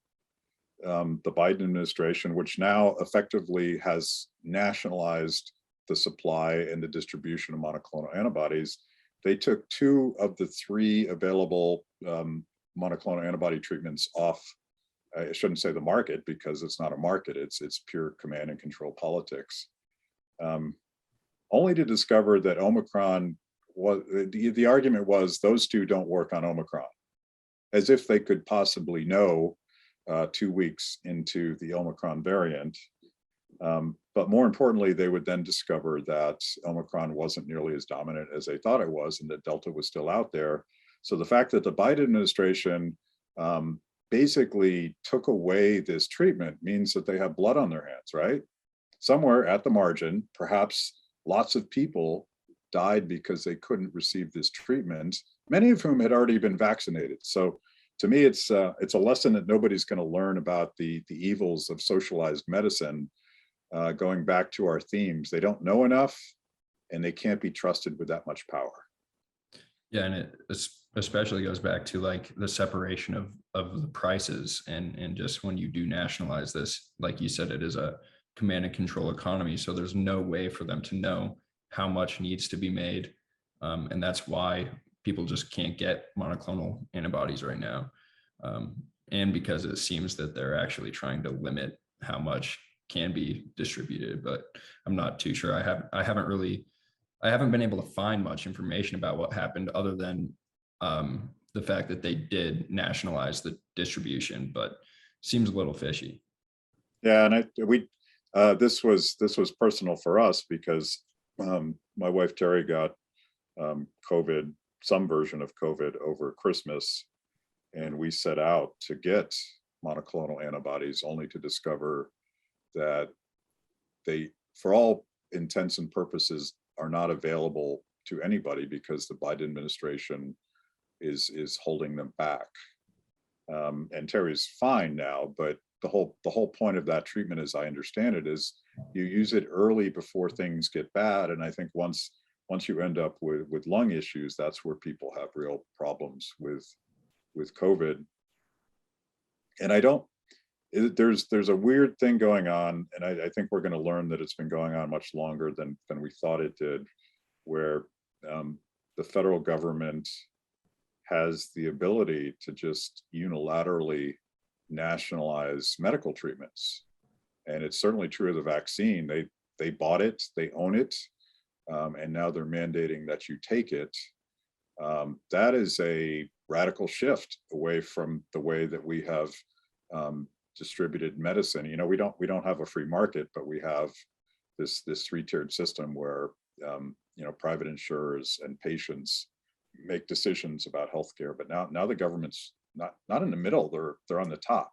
the Biden administration, which now effectively has nationalized the supply and the distribution of monoclonal antibodies, they took 2 of the 3 available monoclonal antibody treatments off. I shouldn't say the market, because it's not a market, it's pure command and control politics. Only to discover that Omicron was, the argument was those 2 don't work on Omicron, as if they could possibly know 2 weeks into the Omicron variant. But more importantly, they would then discover that Omicron wasn't nearly as dominant as they thought it was, and that Delta was still out there. So the fact that the Biden administration basically took away this treatment means that they have blood on their hands, right? Somewhere at the margin, perhaps lots of people died because they couldn't receive this treatment, many of whom had already been vaccinated. So to me, it's a lesson that nobody's going to learn about the evils of socialized medicine. Going back to our themes, they don't know enough, and they can't be trusted with that much power. Yeah, and it especially goes back to like the separation of the prices, and just when you do nationalize this, like you said, it is a command and control economy. So there's no way for them to know how much needs to be made, and that's why people just can't get monoclonal antibodies right now, and because it seems that they're actually trying to limit how much can be distributed. But I'm not too sure. I haven't been able to find much information about what happened, other than the fact that they did nationalize the distribution, but seems a little fishy. Yeah, and this was personal for us because my wife Terry got COVID, some version of COVID over Christmas, and we set out to get monoclonal antibodies only to discover that they, for all intents and purposes, are not available to anybody because the Biden administration is holding them back. And Terry's fine now, but the whole point of that treatment, as I understand it, is you use it early before things get bad. And I think once you end up with lung issues, that's where people have real problems with COVID. And there's a weird thing going on, and I think we're going to learn that it's been going on much longer than we thought it did, where the federal government has the ability to just unilaterally nationalize medical treatments. And it's certainly true of the vaccine. They bought it, they own it, and now they're mandating that you take it. That is a radical shift away from the way that we have distributed medicine. You know, we don't have a free market, but we have this three-tiered system where you know, private insurers and patients make decisions about healthcare. But now the government's not in the middle; they're on the top,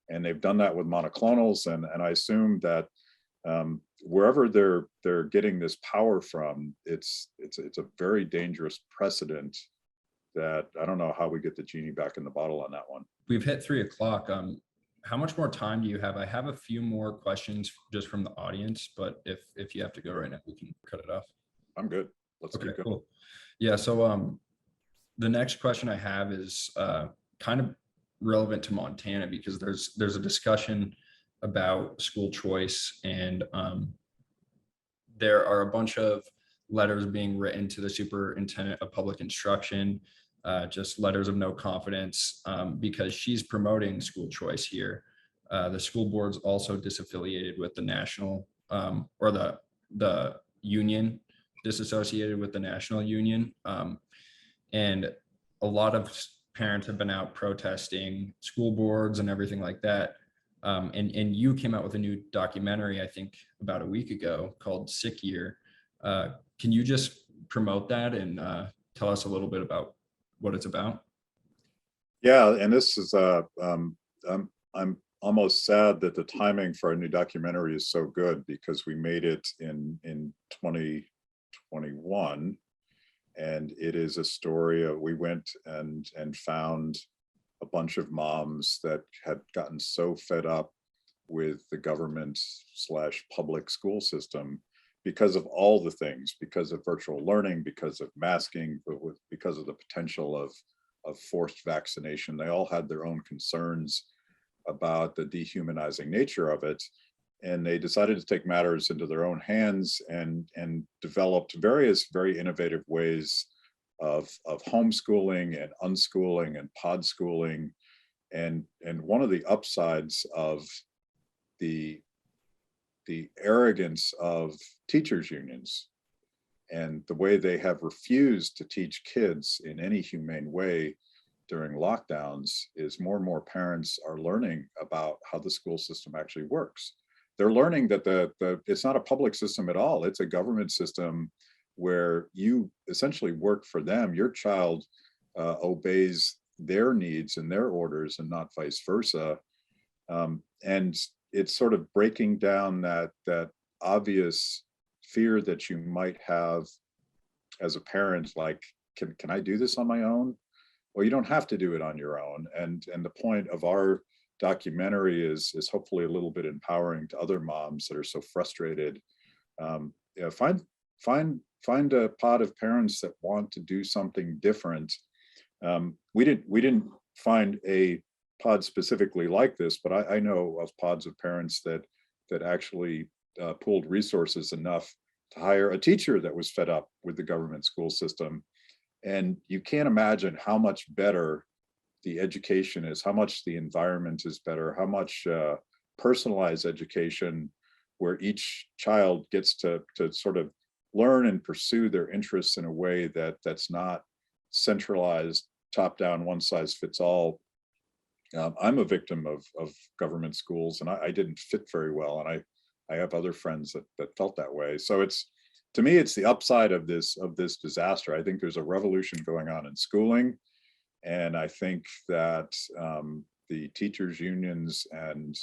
and they've done that with monoclonals. And I assume that wherever they're getting this power from, it's a very dangerous precedent. That I don't know how we get the genie back in the bottle on that one. We've hit 3 o'clock. How much more time do you have? I have a few more questions just from the audience, but if you have to go right now, we can cut it off. I'm good. Let's keep going. Cool. Yeah. So the next question I have is kind of relevant to Montana, because there's a discussion about school choice, and there are a bunch of letters being written to the superintendent of public instruction, just letters of no confidence, because she's promoting school choice here. The school board's also disaffiliated with the national or the union, disassociated with the national union. And a lot of parents have been out protesting school boards and everything like that. And you came out with a new documentary, I think about a week ago, called Sick Year. Can you just promote that and tell us a little bit about what it's about? Yeah, and this is I'm almost sad that the timing for our new documentary is so good, because we made it in 2021, and it is a story of, we went and found a bunch of moms that had gotten so fed up with the government / public school system because of all the things, because of virtual learning, because of masking, but because of the potential of forced vaccination. They all had their own concerns about the dehumanizing nature of it. And they decided to take matters into their own hands and developed various very innovative ways of homeschooling and unschooling and pod schooling. And one of the upsides of the arrogance of teachers unions and the way they have refused to teach kids in any humane way during lockdowns is more and more parents are learning about how the school system actually works. They're learning that it's not a public system at all. It's a government system where you essentially work for them. Your child obeys their needs and their orders and not vice versa. And it's sort of breaking down that obvious fear that you might have as a parent, like, can I do this on my own? Well, you don't have to do it on your own. And the point of our documentary is hopefully a little bit empowering to other moms that are so frustrated. Find a pod of parents that want to do something different. We didn't find a pod specifically like this, but I know of pods of parents that actually pooled resources enough to hire a teacher that was fed up with the government school system. And you can't imagine how much better the education is, how much the environment is better, how much personalized education, where each child gets to sort of learn and pursue their interests in a way that's not centralized top down, one size fits all. I'm a victim of government schools, and I didn't fit very well, and I have other friends that felt that way. So it's, to me, it's the upside of this disaster. I think there's a revolution going on in schooling, and I think that the teachers unions and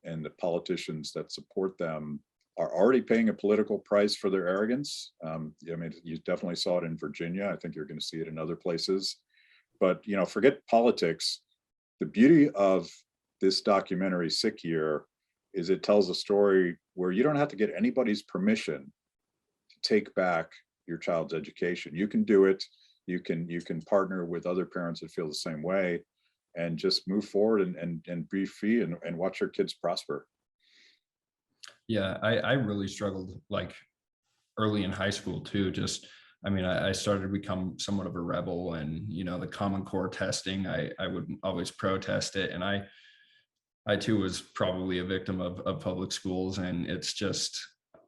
the politicians that support them are already paying a political price for their arrogance. I mean, you definitely saw it in Virginia. I think you're going to see it in other places. But forget politics. The beauty of this documentary, Sick Year, is it tells a story where you don't have to get anybody's permission to take back your child's education. You can do it. You can partner with other parents that feel the same way, and just move forward and be free and watch your kids prosper. Yeah, I really struggled like early in high school too. Just, I mean, I started to become somewhat of a rebel, and the Common Core testing, I would always protest it. And I too was probably a victim of public schools. And it's just,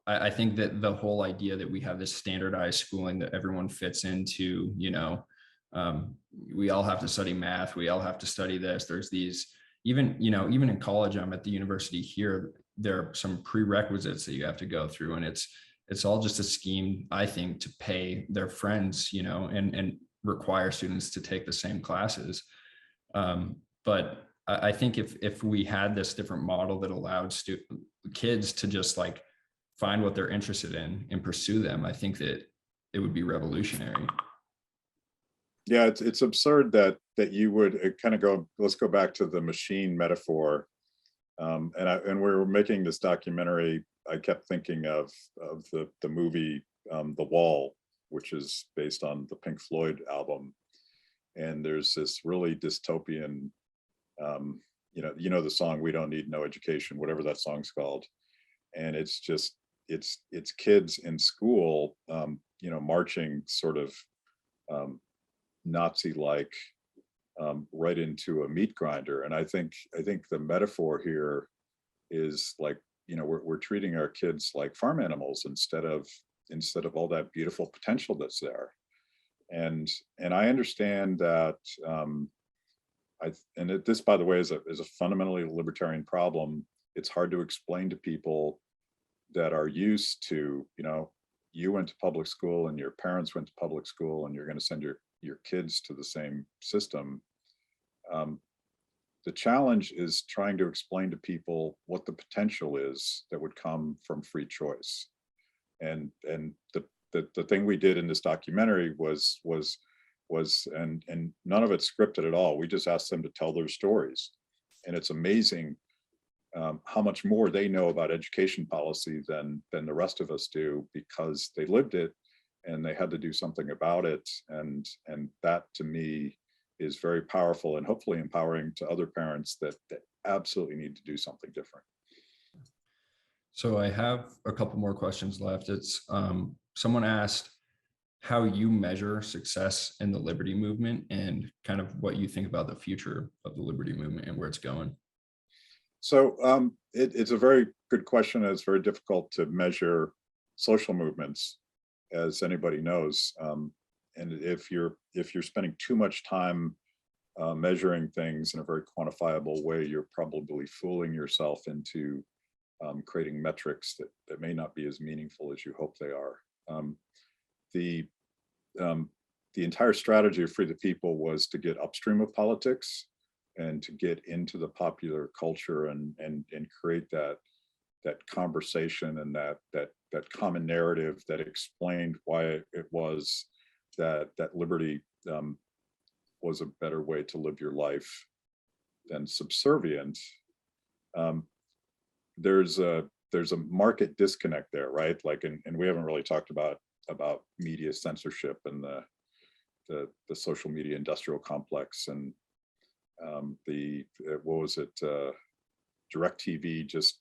I think that the whole idea that we have this standardized schooling that everyone fits into, we all have to study math, we all have to study this. There's these, even in college, I'm at the university here, there are some prerequisites that you have to go through, and it's all just a scheme, I think, to pay their friends, and require students to take the same classes. But I think if we had this different model that allowed kids to just like find what they're interested in and pursue them, I think that it would be revolutionary. Yeah, it's absurd that you would kind of go. Let's go back to the machine metaphor. And we were making this documentary. I kept thinking of the movie The Wall, which is based on the Pink Floyd album. And there's this really dystopian, the song "We Don't Need No Education," whatever that song's called. And it's just it's kids in school, marching sort of Nazi-like right into a meat grinder. And I think the metaphor here is like, we're treating our kids like farm animals instead of all that beautiful potential that's there. And I understand that this, by the way, is a fundamentally libertarian problem. It's hard to explain to people that are used to, you went to public school and your parents went to public school, and you're going to send your kids to the same system. The challenge is trying to explain to people what the potential is that would come from free choice. And the thing we did in this documentary was and none of it's scripted at all. We just asked them to tell their stories. And it's amazing how much more they know about education policy than the rest of us do, because they lived it and they had to do something about it. And that, to me, is very powerful and hopefully empowering to other parents that absolutely need to do something different. So I have a couple more questions left. It's someone asked how you measure success in the liberty movement and kind of what you think about the future of the liberty movement and where it's going. So it's a very good question. It's very difficult to measure social movements, as anybody knows. And if you're spending too much time measuring things in a very quantifiable way, you're probably fooling yourself into creating metrics that may not be as meaningful as you hope they are. The entire strategy of Free the People was to get upstream of politics and to get into the popular culture and create that conversation and that common narrative that explained why it was that liberty was a better way to live your life than subservient. There's a market disconnect there, right? Like, and we haven't really talked about media censorship and the social media industrial complex, and what was it? DirecTV just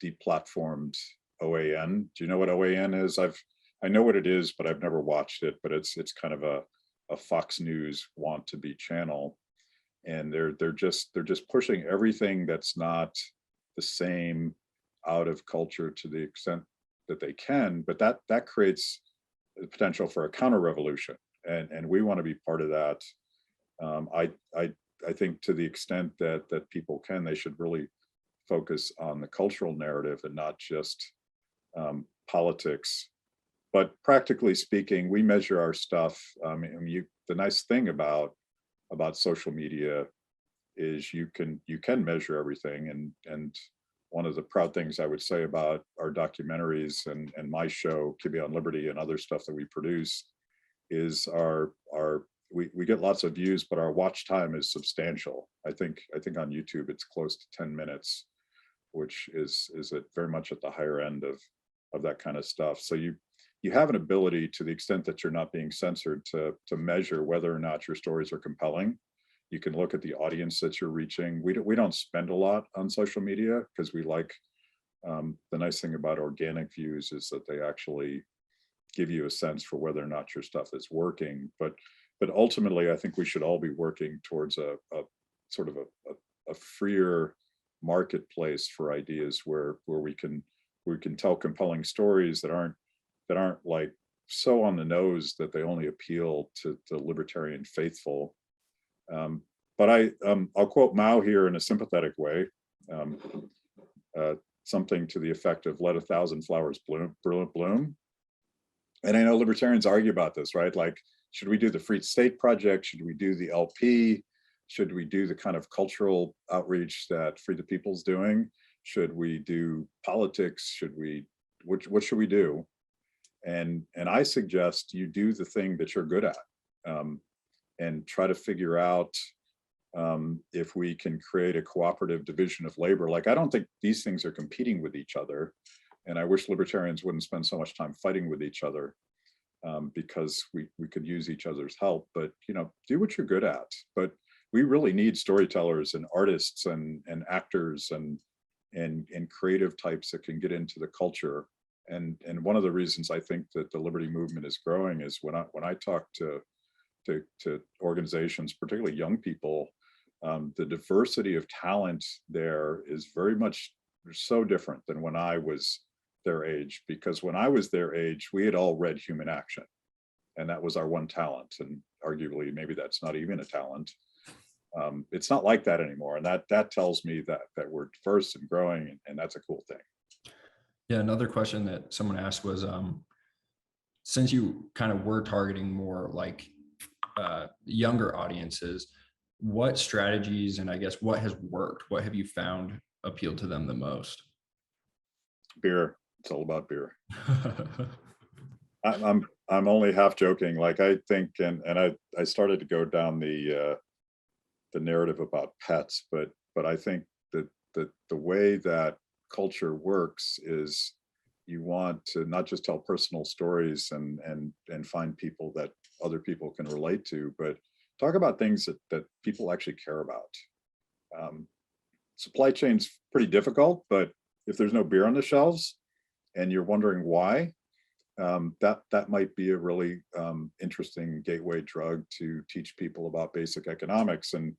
deplatformed OAN. Do you know what OAN is? I know what it is, but I've never watched it. But it's kind of a Fox News want to be channel, and they're just pushing everything that's not the same out of culture to the extent that they can. But that creates the potential for a counter revolution. and we want to be part of that. I think to the extent that people can, they should really focus on the cultural narrative and not just politics. But practically speaking, we measure our stuff. The nice thing about social media is you can measure everything. And one of the proud things I would say about our documentaries and my show, Kibbe on Liberty, and other stuff that we produce is we get lots of views, but our watch time is substantial. I think on YouTube it's close to 10 minutes, which is very much at the higher end of that kind of stuff. So you have an ability, to the extent that you're not being censored, to measure whether or not your stories are compelling. You can look at the audience that you're reaching. We don't spend a lot on social media because we like, the nice thing about organic views is that they actually give you a sense for whether or not your stuff is working. But ultimately, I think we should all be working towards a sort of a freer marketplace for ideas where we can tell compelling stories that aren't like so on the nose that they only appeal to the libertarian faithful. But I'll quote Mao here in a sympathetic way, something to the effect of "Let 1,000 flowers bloom." And I know libertarians argue about this, right? Like, should we do the Free State Project? Should we do the LP? Should we do the kind of cultural outreach that Free the People's doing? Should we do politics? What should we do? And I suggest you do the thing that you're good at, and try to figure out if we can create a cooperative division of labor. Like, I don't think these things are competing with each other. And I wish libertarians wouldn't spend so much time fighting with each other, because we could use each other's help. But, do what you're good at. But we really need storytellers and artists and actors and creative types that can get into the culture. And one of the reasons I think that the Liberty movement is growing is when I talk to organizations, particularly young people, the diversity of talent there is very much so different than when I was their age. Because when I was their age, we had all read Human Action, and that was our one talent. And arguably, maybe that's not even a talent. It's not like that anymore, and that tells me that we're diverse and growing, and that's a cool thing. Yeah, another question that someone asked was, since you kind of were targeting more like younger audiences, what strategies and I guess what has worked? What have you found appealed to them the most? Beer. It's all about beer. I'm only half joking. Like, I think, and I started to go down the narrative about pets, but I think that the way that culture works is you want to not just tell personal stories and find people that other people can relate to, but talk about things that people actually care about. Supply chain's pretty difficult, but if there's no beer on the shelves and you're wondering why, that might be a really interesting gateway drug to teach people about basic economics. And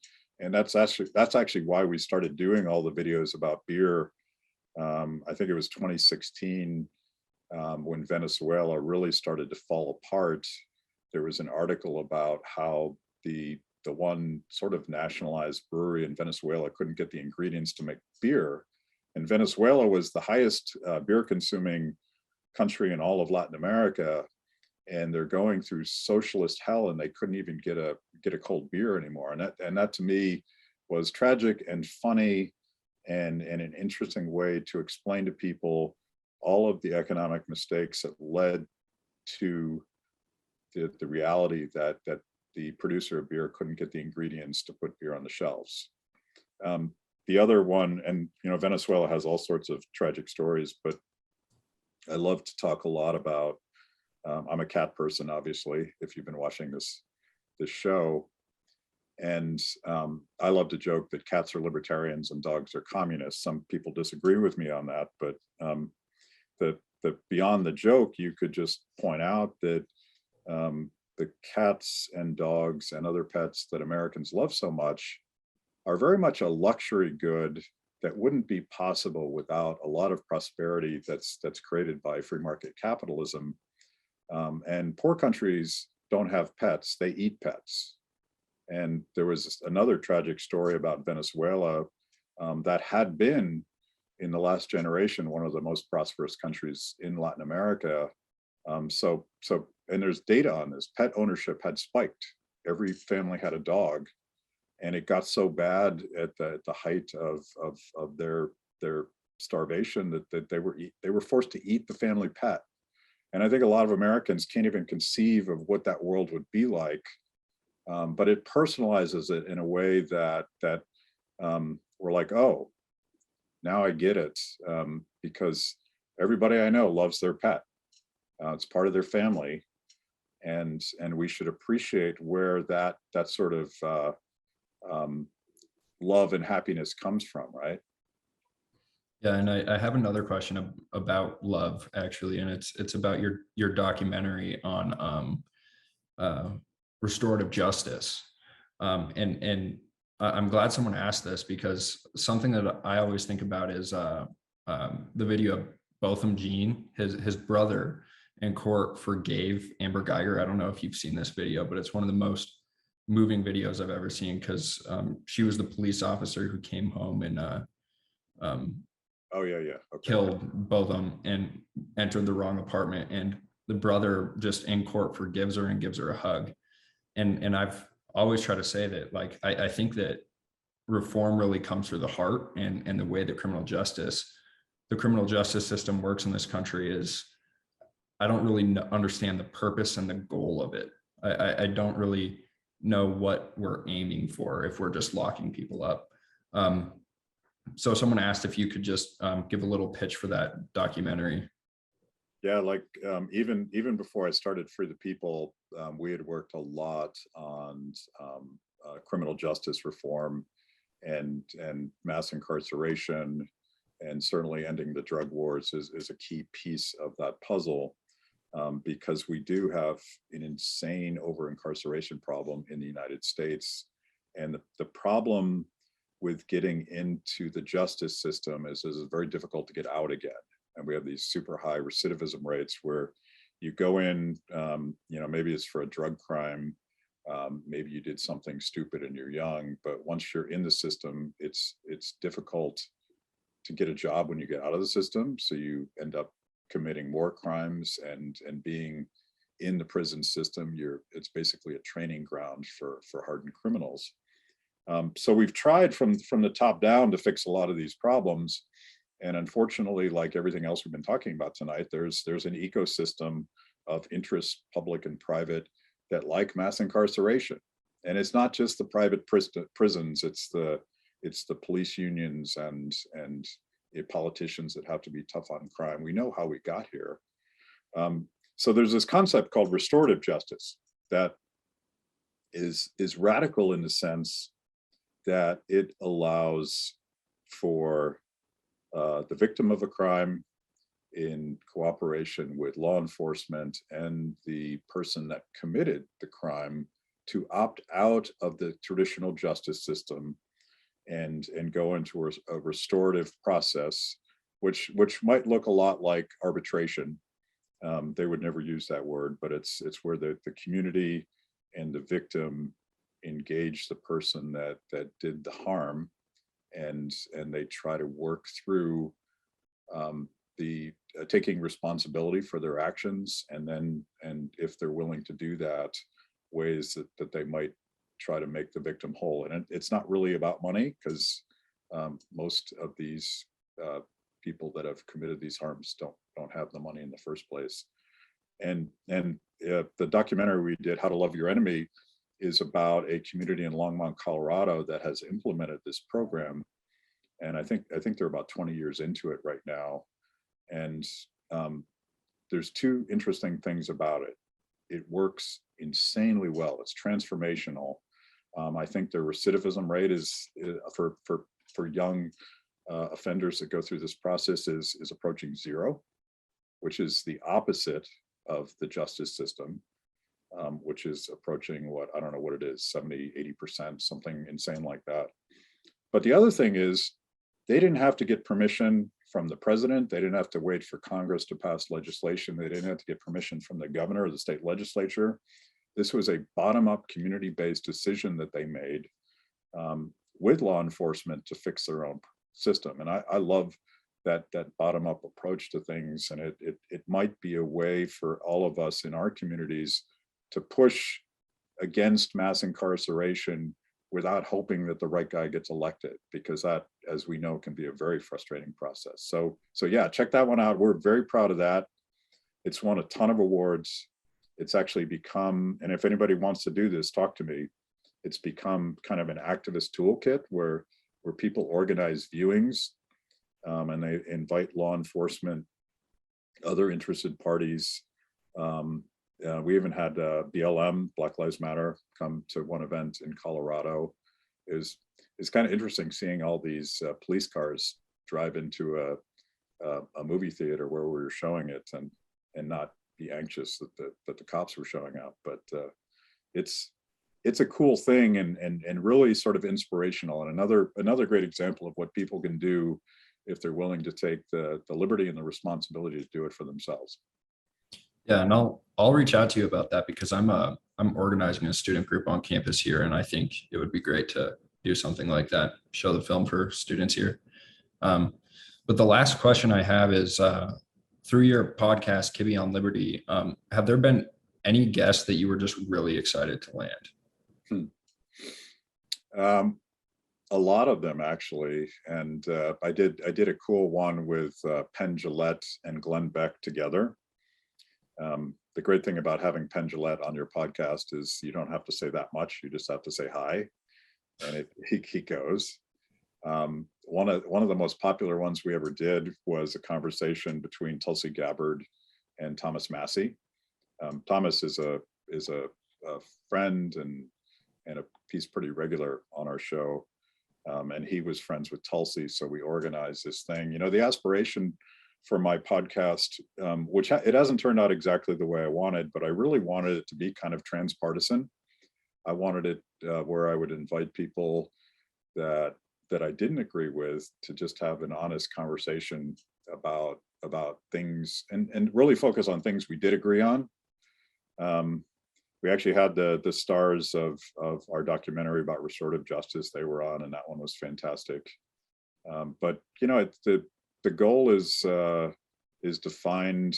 that's actually why we started doing all the videos about beer. I think it was 2016 when Venezuela really started to fall apart. There was an article about how the one sort of nationalized brewery in Venezuela couldn't get the ingredients to make beer. And Venezuela was the highest beer consuming country in all of Latin America. And they're going through socialist hell, and they couldn't even get a cold beer anymore. And that to me was tragic and funny, and an interesting way to explain to people all of the economic mistakes that led to the reality that the producer of beer couldn't get the ingredients to put beer on the shelves. The other one, and Venezuela has all sorts of tragic stories, but I love to talk a lot about, I'm a cat person, obviously, if you've been watching this show. And I love to joke that cats are libertarians and dogs are communists. Some people disagree with me on that, but the beyond the joke, you could just point out that the cats and dogs and other pets that Americans love so much are very much a luxury good that wouldn't be possible without a lot of prosperity that's created by free market capitalism. And poor countries don't have pets, they eat pets. And there was another tragic story about Venezuela that had been, in the last generation, one of the most prosperous countries in Latin America. And there's data on this. Pet ownership had spiked. Every family had a dog, and it got so bad at the height of their starvation that they were forced to eat the family pet. And I think a lot of Americans can't even conceive of what that world would be like. But it personalizes it in a way that we're like, oh, now I get it, because everybody I know loves their pet. It's part of their family, and we should appreciate where that sort of love and happiness comes from, right? Yeah, and I have another question about love, actually, and it's about your documentary on restorative justice. And I'm glad someone asked this, because something that I always think about is the video of Botham Jean, his brother, in court forgave Amber Geiger. I don't know if you've seen this video, but it's one of the most moving videos I've ever seen, because she was the police officer who came home and Oh yeah, okay. Killed Botham and entered the wrong apartment, and the brother just in court forgives her and gives her a hug. And I've always tried to say that, like, I think that reform really comes through the heart, and the way that the criminal justice system works in this country is, I don't really understand the purpose and the goal of it. I don't really know what we're aiming for if we're just locking people up. So someone asked if you could just give a little pitch for that documentary. Yeah, like even before I started Free the People, we had worked a lot on criminal justice reform and mass incarceration, and certainly ending the drug wars is a key piece of that puzzle, because we do have an insane over-incarceration problem in the United States. And the problem with getting into the justice system is it's very difficult to get out again. And we have these super high recidivism rates where you go in, maybe it's for a drug crime, maybe you did something stupid and you're young, but once you're in the system, it's difficult to get a job when you get out of the system. So you end up committing more crimes, and being in the prison system, it's basically a training ground for hardened criminals. So we've tried from the top down to fix a lot of these problems. And unfortunately, like everything else we've been talking about tonight, there's an ecosystem of interests, public and private, that like mass incarceration. And it's not just the private prisons, it's the police unions and the politicians that have to be tough on crime. We know how we got here. So there's this concept called restorative justice that is radical in the sense that it allows for the victim of a crime, in cooperation with law enforcement and the person that committed the crime, to opt out of the traditional justice system and go into a restorative process, which might look a lot like arbitration. They would never use that word, but it's where the community and the victim engage the person that did the harm, and they try to work through the taking responsibility for their actions, and if they're willing to do that, ways that they might try to make the victim whole. And it's not really about money, because most of these people that have committed these harms don't have the money in the first place. And the documentary we did, How to Love Your Enemy, is about a community in Longmont, Colorado that has implemented this program. And I think they're about 20 years into it right now. And there's two interesting things about it. It works insanely well. It's transformational. I think the recidivism rate is for young offenders that go through this process is approaching zero, which is the opposite of the justice system, which is approaching I don't know what it is, 70, 80%, something insane like that. But the other thing is, they didn't have to get permission from the president. They didn't have to wait for Congress to pass legislation. They didn't have to get permission from the governor or the state legislature. This was a bottom-up community-based decision that they made with law enforcement to fix their own system. And I love that bottom-up approach to things. And it might be a way for all of us in our communities to push against mass incarceration without hoping that the right guy gets elected, because that, as we know, can be a very frustrating process. So yeah, check that one out. We're very proud of that. It's won a ton of awards. It's actually become, and if anybody wants to do this, talk to me. It's become kind of an activist toolkit where people organize viewings, and they invite law enforcement, other interested parties. We even had BLM, Black Lives Matter, come to one event in Colorado. It's kind of interesting seeing all these police cars drive into a movie theater where we were showing it, and not be anxious that the cops were showing up. But it's a cool thing, and really sort of inspirational, and another great example of what people can do if they're willing to take the liberty and the responsibility to do it for themselves. Yeah, and I'll reach out to you about that, because I'm organizing a student group on campus here, and I think it would be great to do something like that, show the film for students here. But the last question I have is, through your podcast, Kibbe on Liberty, have there been any guests that you were just really excited to land? A lot of them, actually. And I did a cool one with Penn Jillette and Glenn Beck together. The great thing about having Penn Jillette on your podcast is you don't have to say that much. You just have to say hi, and he goes. One of the most popular ones we ever did was a conversation between Tulsi Gabbard and Thomas Massey. Thomas is a friend and he's pretty regular on our show, and he was friends with Tulsi, so we organized this thing. You know, the aspiration for my podcast, which it hasn't turned out exactly the way I wanted, but I really wanted it to be kind of transpartisan. I wanted it where I would invite people that I didn't agree with to just have an honest conversation about things, and really focus on things we did agree on. We actually had the stars of our documentary about restorative justice. They were on, and that one was fantastic. But you know, the goal is to find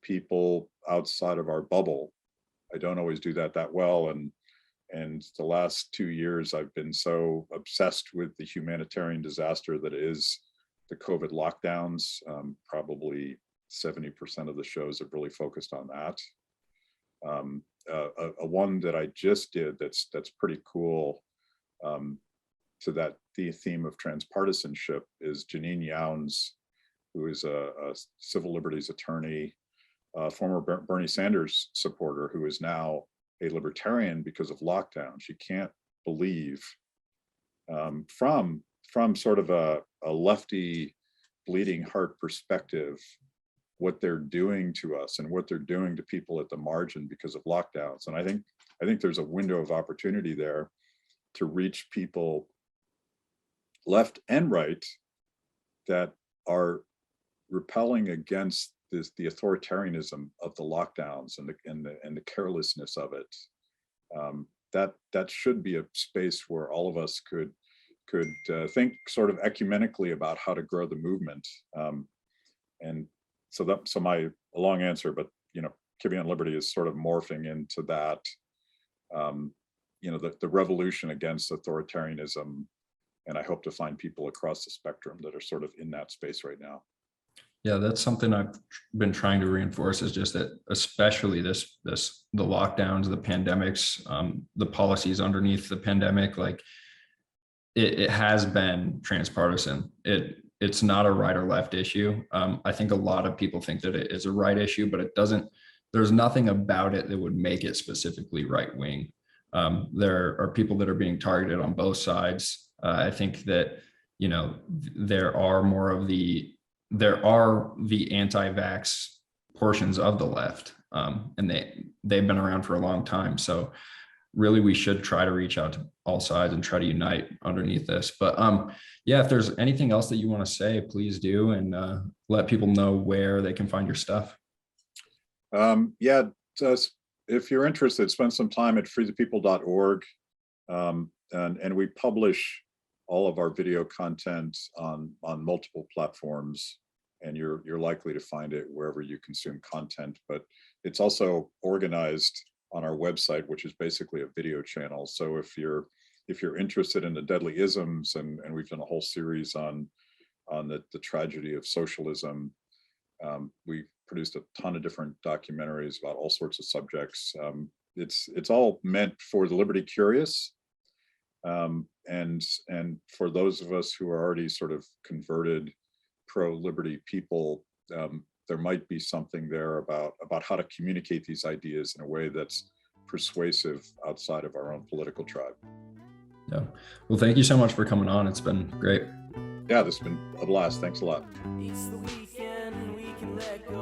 people outside of our bubble. I don't always do that well, and the last 2 years I've been so obsessed with the humanitarian disaster that is the COVID lockdowns. Probably 70% of the shows have really focused on that. A one that I just did that's pretty cool, to the theme of transpartisanship, is Janine Younds, who is a civil liberties attorney, former Bernie Sanders supporter, who is now a libertarian because of lockdown. She can't believe, from sort of a lefty bleeding heart perspective, what they're doing to us and what they're doing to people at the margin because of lockdowns. And I think there's a window of opportunity there to reach people left and right that are repelling against the authoritarianism of the lockdowns and the carelessness of it. That should be a space where all of us could think sort of ecumenically about how to grow the movement. And so my long answer, but you know, Kibbe on Liberty is sort of morphing into that. You know, the revolution against authoritarianism, and I hope to find people across the spectrum that are sort of in that space right now. Yeah, that's something I've been trying to reinforce, is just that, especially the lockdowns, the pandemics, the policies underneath the pandemic, like it has been transpartisan. It's not a right or left issue. I think a lot of people think that it is a right issue, but it doesn't. There's nothing about it that would make it specifically right wing. There are people that are being targeted on both sides. I think that, you know, there are the anti-vax portions of the left, and they've been around for a long time. So really, we should try to reach out to all sides and try to unite underneath this. But yeah, if there's anything else that you want to say, please do, and let people know where they can find your stuff. Yeah, just if you're interested, spend some time at freethepeople.org. And we publish all of our video content on multiple platforms, and you're likely to find it wherever you consume content. But it's also organized on our website, which is basically a video channel. So if you're interested in the deadly isms, and we've done a whole series on the tragedy of socialism. We produced a ton of different documentaries about all sorts of subjects. It's all meant for the liberty curious, and for those of us who are already sort of converted pro-liberty people. There might be something there about how to communicate these ideas in a way that's persuasive outside of our own political tribe. Yeah. Well, thank you so much for coming on. It's been great. Yeah, this has been a blast. Thanks a lot. It's the weekend and we can let go